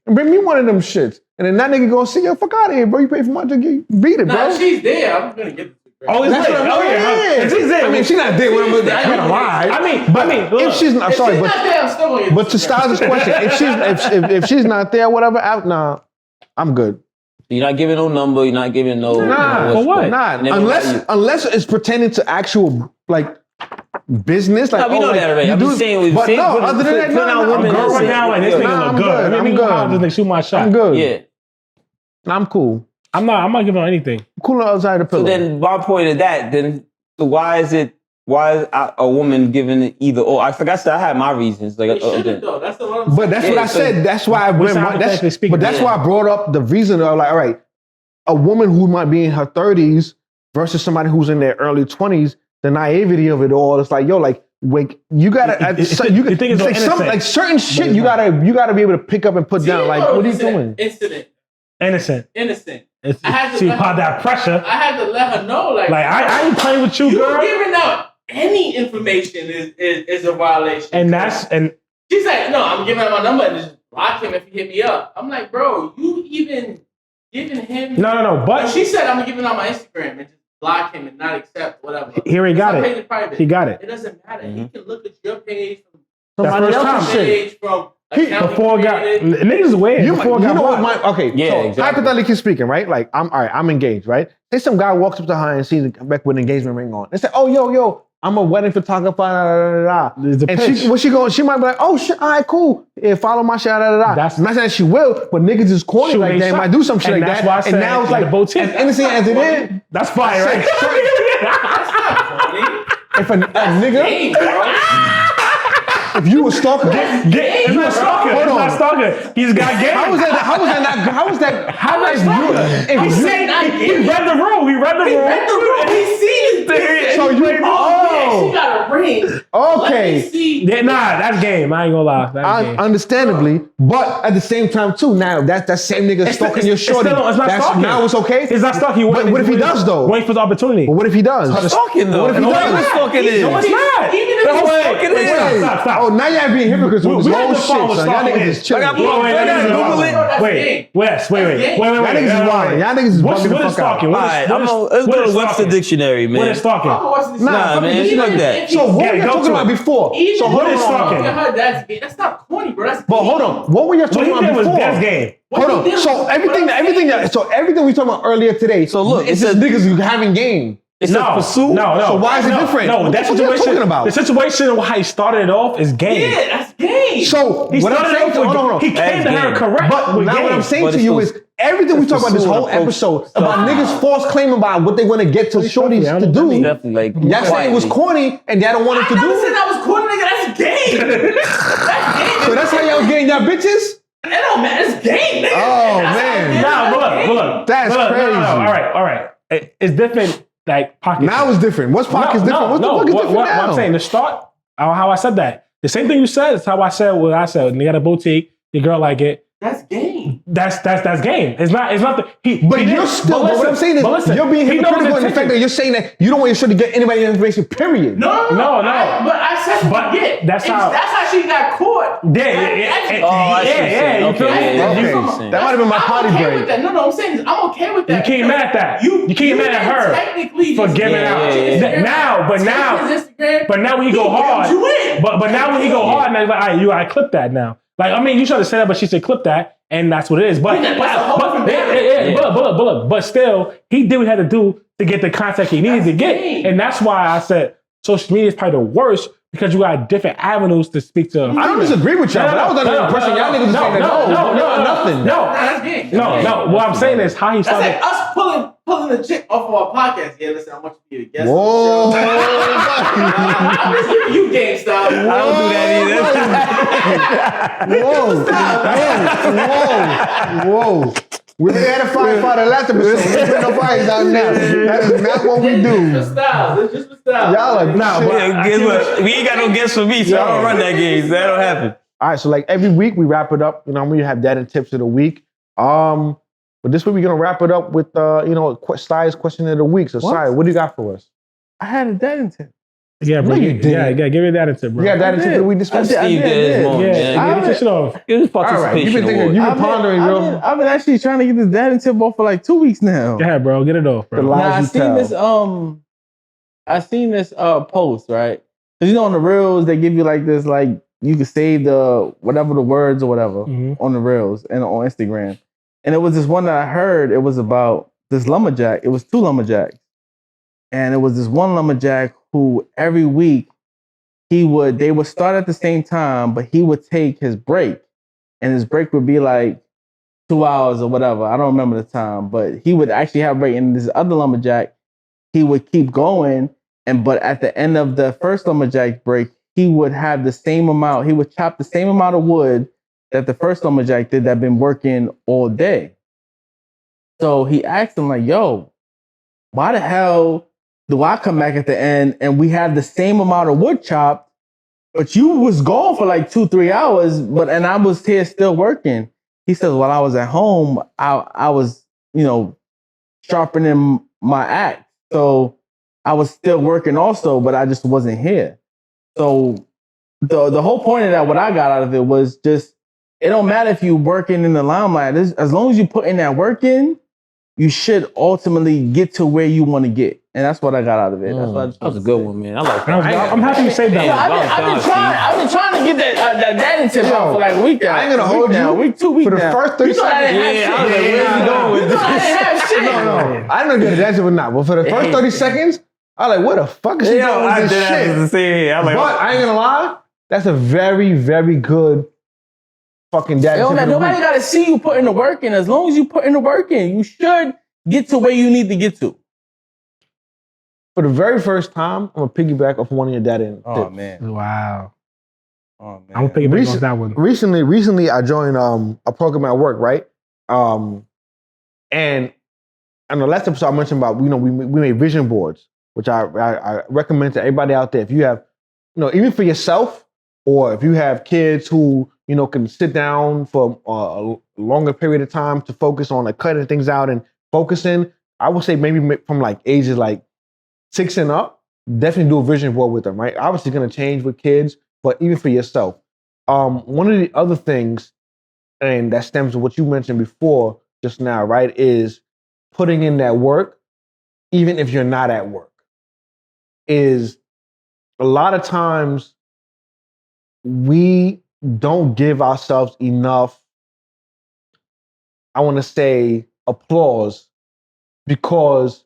and bring me one of them shits. And then that nigga gonna see, yo, fuck out of here, bro. You pay for my drink, you beat it, bro.
Nah, if she's there, I'm gonna get the
Oh, it's
That's
lit.
what I'm
Oh, yeah.
saying.
She's there.
I mean, she's not there when I'm I gotta lie.
I mean, look,
If she's not, sorry,
not there, I'm still gonna get
but to Styles' question, if she's not there, whatever, nah, I'm good.
You're not giving no number. You're not giving no.
Nah,
for what?
Nah, unless it's pertaining to actual like business. Like,
we know that already. I'm just saying.
But no, other than that,
I'm girl right now, like, this nigga look good. I mean, I'm good. Shoot my shot.
I'm good.
Yeah.
I'm cool.
I'm not giving her anything.
Cool on the other side of the pillow.
So then, my point of that, why is a woman giving it either or? Like I said, I had my reasons. Like,
though. That's the one.
But that's what I said. That's why I went. That's why I brought up the reason of like, all right, a woman who might be in her 30s versus somebody who's in their early 20s. The naivety of it all. It's like, yo, like, wait, you gotta. You think it's like some like certain shit. You gotta be able to pick up and put down. Like, what are you doing?
Innocent.
She caught that pressure.
I had to let her know, like
I ain't playing with you, girl.
Giving out any information is a violation.
And
she's like, no, I'm giving out my number and just block him if he hit me up. I'm like, bro, you even giving him?
No. But
she said I'm giving out my Instagram and just block him and not accept whatever.
Here he got it. He got it.
It doesn't matter. He can look at your page from
somebody else's
page from.
Before got niggas weird.
You know what?
Okay, yeah,
so
exactly.
hypothetically speaking, right? Like I'm engaged, right? Say some guy walks up to her and sees back with an engagement ring on. They say, "Oh, yo, I'm a wedding photographer." And she might be like, "Oh shit, all right, cool. Yeah, follow my shit." I'm not saying she will, but niggas is corny like they might do some shit like that.
Why I said,
and now it's like
as
innocent as it is.
That's fire, right?
If a nigga. If you a stalker,
he's not stalker.
Hold on.
He's not stalker. He's got game.
How is that? How nice you?
He said he read the room. He read the room.
He seen it.
So you
she got a ring.
Okay.
Yeah, nah, that's game. I ain't gonna lie. That's game.
Understandably, but at the same time too. Now that same nigga stalking your shorty.
It's not stalking.
Now it's okay.
It's not stalking.
But what if he does though?
Wait for the opportunity.
But what if he does?
It's stalking though.
What if he does?
Stalking is.
No, it's not.
Even if
That's stalking is.
Stop.
Oh, now y'all being hypocrites with this whole shit. So y'all niggas is chilling.
Google it.
Wait.
Y'all niggas is wild. Y'all niggas is bugging the fuck out.
All right, let's go to Webster Dictionary, man.
What is stalking?
Nah, man, you like that.
So what were you talking about before?
So
what is stalking?
That's not corny, bro. That's
But hold on, what were you talking about before?
That's game.
Hold on. So everything we talking about earlier today.
So look,
it's just niggas who having game.
It's a pursuit.
No.
So why is it different?
No, that
What you
situation.
talking about?
The situation how he started it off is game.
Yeah, that's game.
So
He
what I'm
started
saying,
it off
hold on.
He came to her correct.
But
with
now
game.
what I'm saying
But
to
it's
you
those-
is everything we talk about this
pursuit
whole
approach.
episode about niggas false claim about what they want to get to shorties to do.
Definitely like
Y'all saying it was corny and y'all don't want it to
I never
do.
said that was corny, nigga. That's game.
So that's how y'all getting y'all bitches?
It don't matter. It's game, nigga.
Oh, man.
Nah, but look.
That's crazy.
No, all right. It's different, like pockets.
Now it's different. What's pockets different? What the fuck is different
what
now?
I'm saying, the start, how I said that. The same thing you said is how I said what I said. You got a boutique, your girl like it.
That's game.
That's game. It's not the
But you're still, but what I'm saying is, you're being hypocritical in the fact that you're saying that you don't want your shit to get anybody information, period.
No. But I said
that's how
she got caught.
Yeah. You feel me?
That might have been my potty break.
No, I'm saying is, I'm okay with that.
You can't mad at that. You can't mad at her for giving out. But now when you go hard, but now when you go hard, now you're like, all right, you gotta clip that now. Like, I mean, you tried to say that, but she said clip that, and that's what it is. But still, he did what he had to do to get the contact he needed to get. And that's why I said social media is probably the worst, because you got different avenues to speak to.
I don't disagree with y'all, but I was under the impression y'all niggas was saying nothing.
No. What I'm saying is how he started.
That's like us pulling the chick off of our podcast. Yeah, listen, I want you to be a guest.
Whoa.
I'm just giving you game style.
I don't do that either.
Whoa. We had a firefighter last episode. There's been no fires out now. That is not what we do.
It's just for style.
Y'all are
Guess what? We ain't got no guests for me, so I don't run that game. That don't happen.
All right, so like every week we wrap it up. You know, we have dad and tips of the week. But this week we're gonna wrap it up with Sai's question of the week. So Sai, what do you got for us?
I had a dad and tip.
Yeah, bro.
you did.
Yeah, give me that tip, bro.
You got dad and tip of the week this week?
Steve did his moment, man.
Get your shit off.
It was
All right,
participation.
you've been pondering, bro.
I've been actually trying to get this dad and tip off for like 2 weeks now.
Go ahead, bro. Get it off, bro.
The lies you tell.
I seen this post, right? Because on the reels they give you like this, like you can save the whatever the words or whatever on the reels and on Instagram. And it was this one that I heard. It was about this lumberjack. It was 2 lumberjacks, and it was this one lumberjack who every week they would start at the same time, but he would take his break, and his break would be like 2 hours or whatever. I don't remember the time, but he would actually have a break. And this other lumberjack, he would keep going, but at the end of the first lumberjack break, he would have the same amount. He would chop the same amount of wood that the first lumberjack did that been working all day. So he asked him like, "Yo, why the hell do I come back at the end and we have the same amount of wood chopped, but you was gone for like 2-3 hours, and I was here still working?" He says, "While I was at home, I was, sharpening my axe. So I was still working also, but I just wasn't here." So the whole point of that, what I got out of it was just, it don't matter if you're working in the limelight. As long as you put in that work in, you should ultimately get to where you want to get. And that's what I got out of it. That's what
That was a good one, man. I like that.
I'm happy you saved that one.
I've been trying to get that daddy tip out for like a week now.
I ain't gonna hold you.
Week 2 weeks
For the
now.
first 30 seconds.
Yeah, I was like, where's he going with this?
I didn't have shit.
No. I didn't know that or not. But for the first 30 seconds, I was like, what the fuck is she doing with this shit? But I ain't gonna lie, that's a very, very good fucking daddy tip of the week.
Nobody got to see you put in the work in. As long as you put in the work in, you should get to where you need to get to.
For the very first time, I'm gonna piggyback off one of your daddy tips.
Oh man!
Wow.
Oh man!
I'm gonna piggyback off that one.
Recently, I joined a program at work, right? And on the last episode, I mentioned about we made vision boards, which I recommend to everybody out there. If you have, even for yourself, or if you have kids who can sit down for a longer period of time to focus on like cutting things out and focusing, I would say maybe from like ages like 6 and up, definitely do a vision board with them, right? Obviously going to change with kids, but even for yourself. One of the other things, and that stems to what you mentioned before just now, right, is putting in that work, even if you're not at work, is a lot of times we don't give ourselves enough, I want to say, applause, because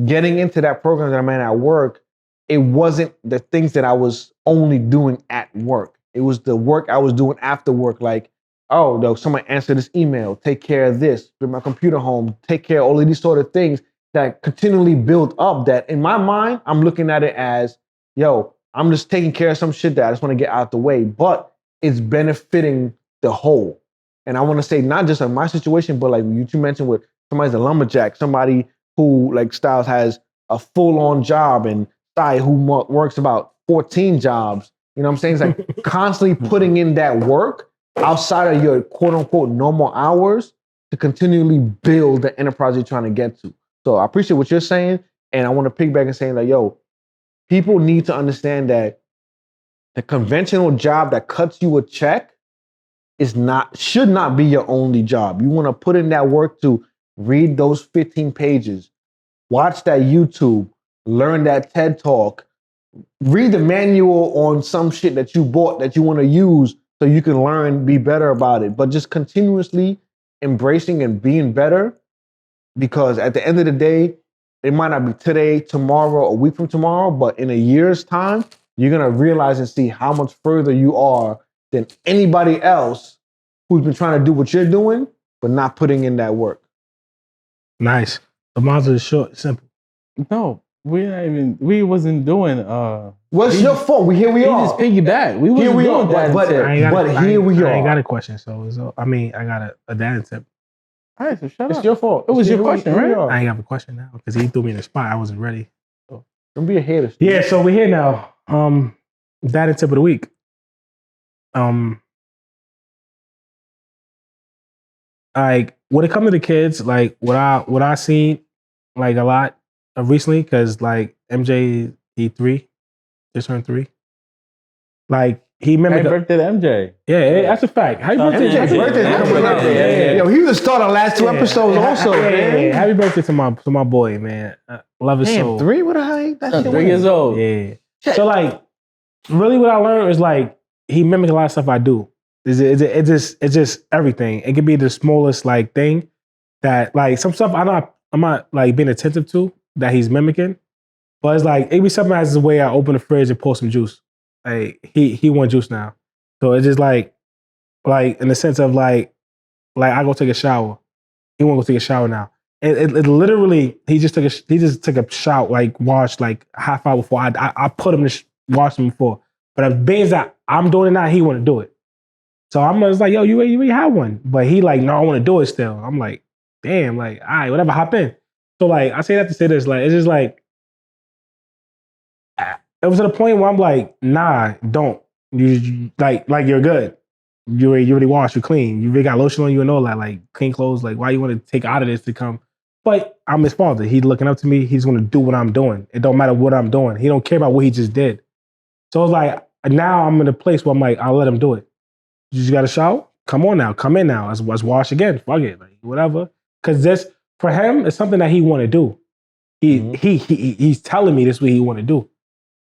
getting into that program that I'm in at work, it wasn't the things that I was only doing at work. It was the work I was doing after work. Like, oh, someone answer this email, take care of this, bring my computer home, take care of all of these sort of things that continually build up, that in my mind, I'm looking at it as, yo, I'm just taking care of some shit that I just want to get out the way, but it's benefiting the whole. And I want to say not just in my situation, but like you two mentioned with somebody's a lumberjack, somebody who like Styles has a full-on job and Sty who works about 14 jobs. You know what I'm saying? It's like constantly putting in that work outside of your quote unquote normal hours to continually build the enterprise you're trying to get to. So I appreciate what you're saying. And I want to piggyback and saying like, yo, people need to understand that the conventional job that cuts you a check should not be your only job. You want to put in that work to read those 15 pages, watch that YouTube, learn that TED Talk, read the manual on some shit that you bought that you want to use so you can learn, be better about it. But just continuously embracing and being better, because at the end of the day, it might not be today, tomorrow, a week from tomorrow, but in a year's time, you're going to realize and see how much further you are than anybody else who's been trying to do what you're doing, but not putting in that work.
Nice. The miles is short, simple.
No, we wasn't doing
What's your fault? Here we are.
just piggyback. We wasn't doing that.
but here we are.
I ain't got a question, so I got a dad tip.
All right, so shut
It's
up.
your fault.
It was your question, right?
I ain't have a question now because he threw me in the spot. I wasn't ready.
Don't be a hater.
Yeah, so we're here now. Dad tip of the week. Like when it comes to the kids, like what I seen like a lot recently, because like MJ he just turned 3. Like he
Happy
mimicked.
birthday to MJ.
Yeah, that's a fact. Happy birthday,
His birthday's coming up.
Yeah.
Yo, he was the start of last 2 episodes also, man.
Happy birthday to my boy, man. Love his soul.
3? What the hell? That shit
3 years old.
Yeah. So like, really, what I learned is like he mimicked a lot of stuff I do. It's just everything. It can be the smallest like thing that like some stuff I'm not like being attentive to that he's mimicking, but it's like it be something as the way I open the fridge and pour some juice. Like he want juice now, so it's just like in the sense of like I go take a shower, he want to go take a shower now. It literally he just took a shower, like washed like half hour before I put him to wash him before, but as being that I'm doing it now, he want to do it. So I'm just like, yo, you already have one. But he like, no, I want to do it still. I'm like, damn, like, all right, whatever, hop in. So like, I say that to say this, like, it's just like, it was at a point where I'm like, nah, don't. You like you're good. You already washed, you're clean. You already got lotion on you and all that, like clean clothes. Like, why you want to take out of this to come? But I'm his father. He's looking up to me. He's going to do what I'm doing. It don't matter what I'm doing. He don't care about what he just did. So it's like, now I'm in a place where I'm like, I'll let him do it. You just got a shower? Come on now. Come in now. Let's wash again. Fuck it. Like, whatever. Because this, for him, it's something that he want to do. He's telling me this is what he want to do.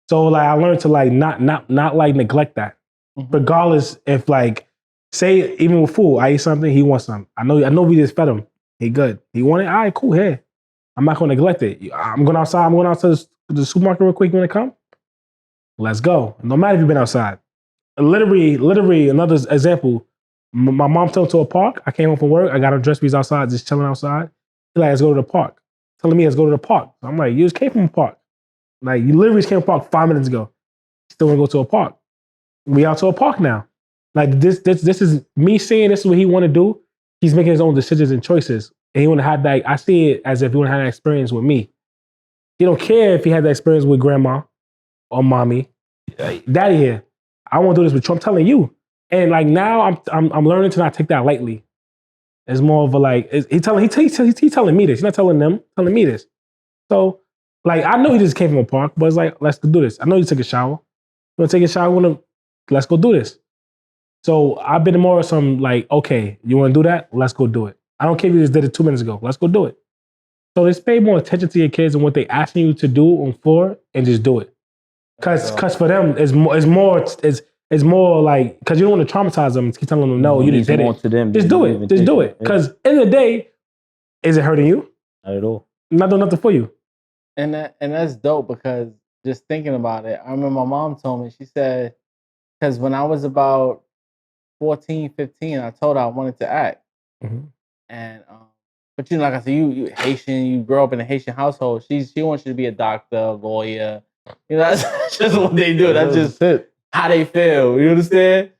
So like I learned to like not like neglect that. Mm-hmm. Regardless if like, say even with food, I eat something, he wants something. I know we just fed him. He good. He want it? All right, cool. Here. I'm not going to neglect it. I'm going outside. I'm going out to the supermarket real quick. You want to come? Let's go. No matter if you've been outside. Literally, another example. My mom took me to a park. I came home from work. I got her dressed. We was outside, just chilling outside. She's like, let's go to the park. Telling me, let's go to the park. I'm like, you just came from a park. Like, you literally just came from a park 5 minutes ago. Still want to go to a park. We out to a park now. Like, this is me saying this is what he want to do. He's making his own decisions and choices. And he want to have that. I see it as if he want to have that experience with me. He don't care if he had that experience with grandma or mommy. Daddy here. I want to do this with you. I'm telling you. And like now I'm learning to not take that lightly. It's more of a like, he's telling me this. He's not telling them, telling me this. So like, I know he just came from a park, but it's like, let's go do this. I know you took a shower. You want to take a shower? Let's go do this. So I've been more of some like, okay, you want to do that? Let's go do it. I don't care if you just did it 2 minutes ago. Let's go do it. So just pay more attention to your kids and what they asking you to do on floor and just do it. Cause for them, it's more like, cause you don't want to traumatize them. Keep telling them, no, you just did it.
To them,
just do it. Just do it. Cause in the day, is it hurting you?
Not at all.
Not doing nothing for you.
And that's dope because just thinking about it, I remember my mom told me, she said, because when I was about 14, 15, I told her I wanted to act.
Mm-hmm.
And but you know, like I said, you Haitian, you grow up in a Haitian household. She wants you to be a doctor, a lawyer, You know, that's just what they do. That's just how they feel. You understand?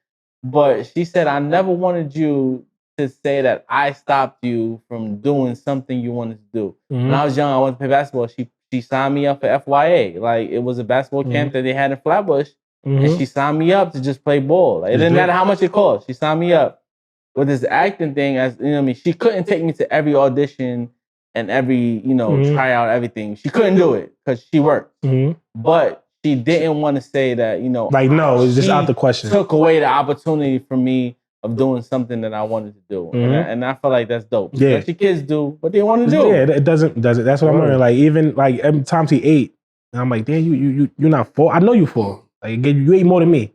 But she said, I never wanted you to say that I stopped you from doing something you wanted to do. When I was young, I wanted to play basketball. She signed me up for FYA. Like, it was a basketball camp that they had in Flatbush. And she signed me up to just play ball. Like, it didn't matter how much it cost. She signed me up. With this acting thing, as you know what I mean, she couldn't take me to every audition and every, tryout, everything. She couldn't do it because she worked. But she didn't want to say that,
like, no, it's just out the question.
Took away the opportunity from me of doing something that I wanted to do. And I feel like that's dope.
Yeah.
Let your kids do what they want to do.
Yeah, it doesn't. That's what I'm learning. Like, even like every time he ate, and I'm like, damn, you're not full. I know you full. Like, you ate more than me.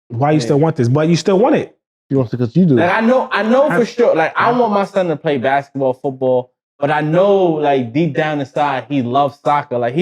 Why you still want this? But you still want it.
You want to because you do.
Like, I know for sure. Like, I want my son to play basketball, football, but I know, like, deep down inside, he loves soccer. Like,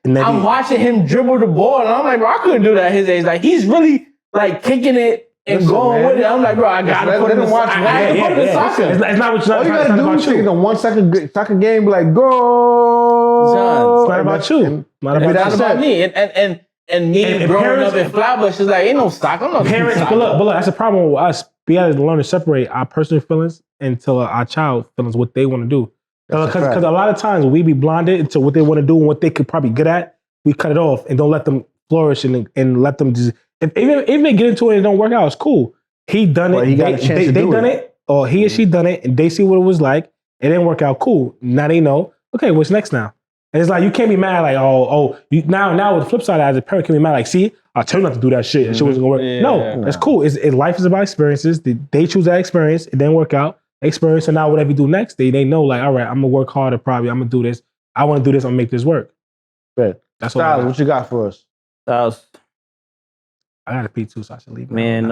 I'm watching him dribble the ball, and I'm like, bro, I couldn't do that at his age. Like, he's really like kicking it and going with it. I'm like, bro, I gotta put him in soccer.
It's not what
all you gotta do is take a 1 second soccer game, be like, go.
John, it's not about you.
It's about me. And me growing up in Flatbush is like, ain't no soccer. I'm not
parents, but look, that's a problem with us. We gotta learn to separate our personal feelings until our child feelings what they want to do. Because a lot of times we be blinded into what they want to do and what they could probably good at. We cut it off and don't let them flourish and let them just. Even if they get into it and it don't work out, it's cool. He done it. They done it, or he or she done it, and they see what it was like. It didn't work out. Cool. Now they know. Okay, what's next now? And it's like, you can't be mad like, now with the flip side, as a parent, can be mad like, see, I told you not to do that shit. That shit wasn't gonna work. No, that's cool. Life is about experiences. They choose that experience. It didn't work out. Experience. So now whatever you do next, they know like, all right, I'm gonna work harder. Probably I'm gonna do this. I want to do this. I'm gonna make this work.
Good.
That's
what you got for us.
I gotta pee too, so I should leave.
Man,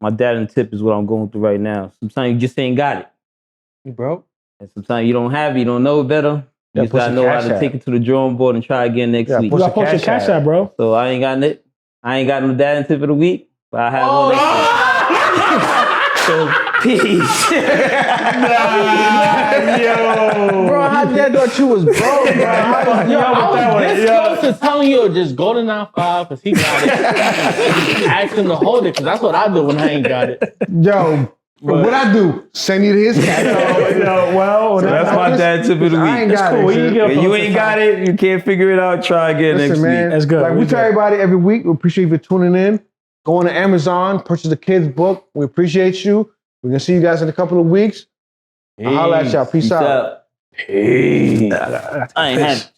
my dad and tip is what I'm going through right now. Sometimes you just ain't got it.
You broke?
And sometimes you don't have it. You don't know better. You just gotta know how to take it to the drawing board and try again next week.
You gotta post your cash out, bro.
So I ain't got it. I ain't got no dad and tip of the week, but I have one next week. So peace.
Yo. Bro, how did that thought you was broke, bro? I was this close to telling you just go to 9-5 because he got it. Ask him to hold it because that's what I do when I ain't got it.
Yo. What I do? Send you to his cash.
Well,
so that's my dad's tip of the week.
That's cool.
When you ain't got it, you can't figure it out. Try again next week.
That's good.
Like we tell everybody every week, we appreciate you for tuning in. Go on to Amazon, purchase the kids' book. We appreciate you. We're gonna see you guys in a couple of weeks. I'll holla at y'all. Peace out.
Peace. I ain't had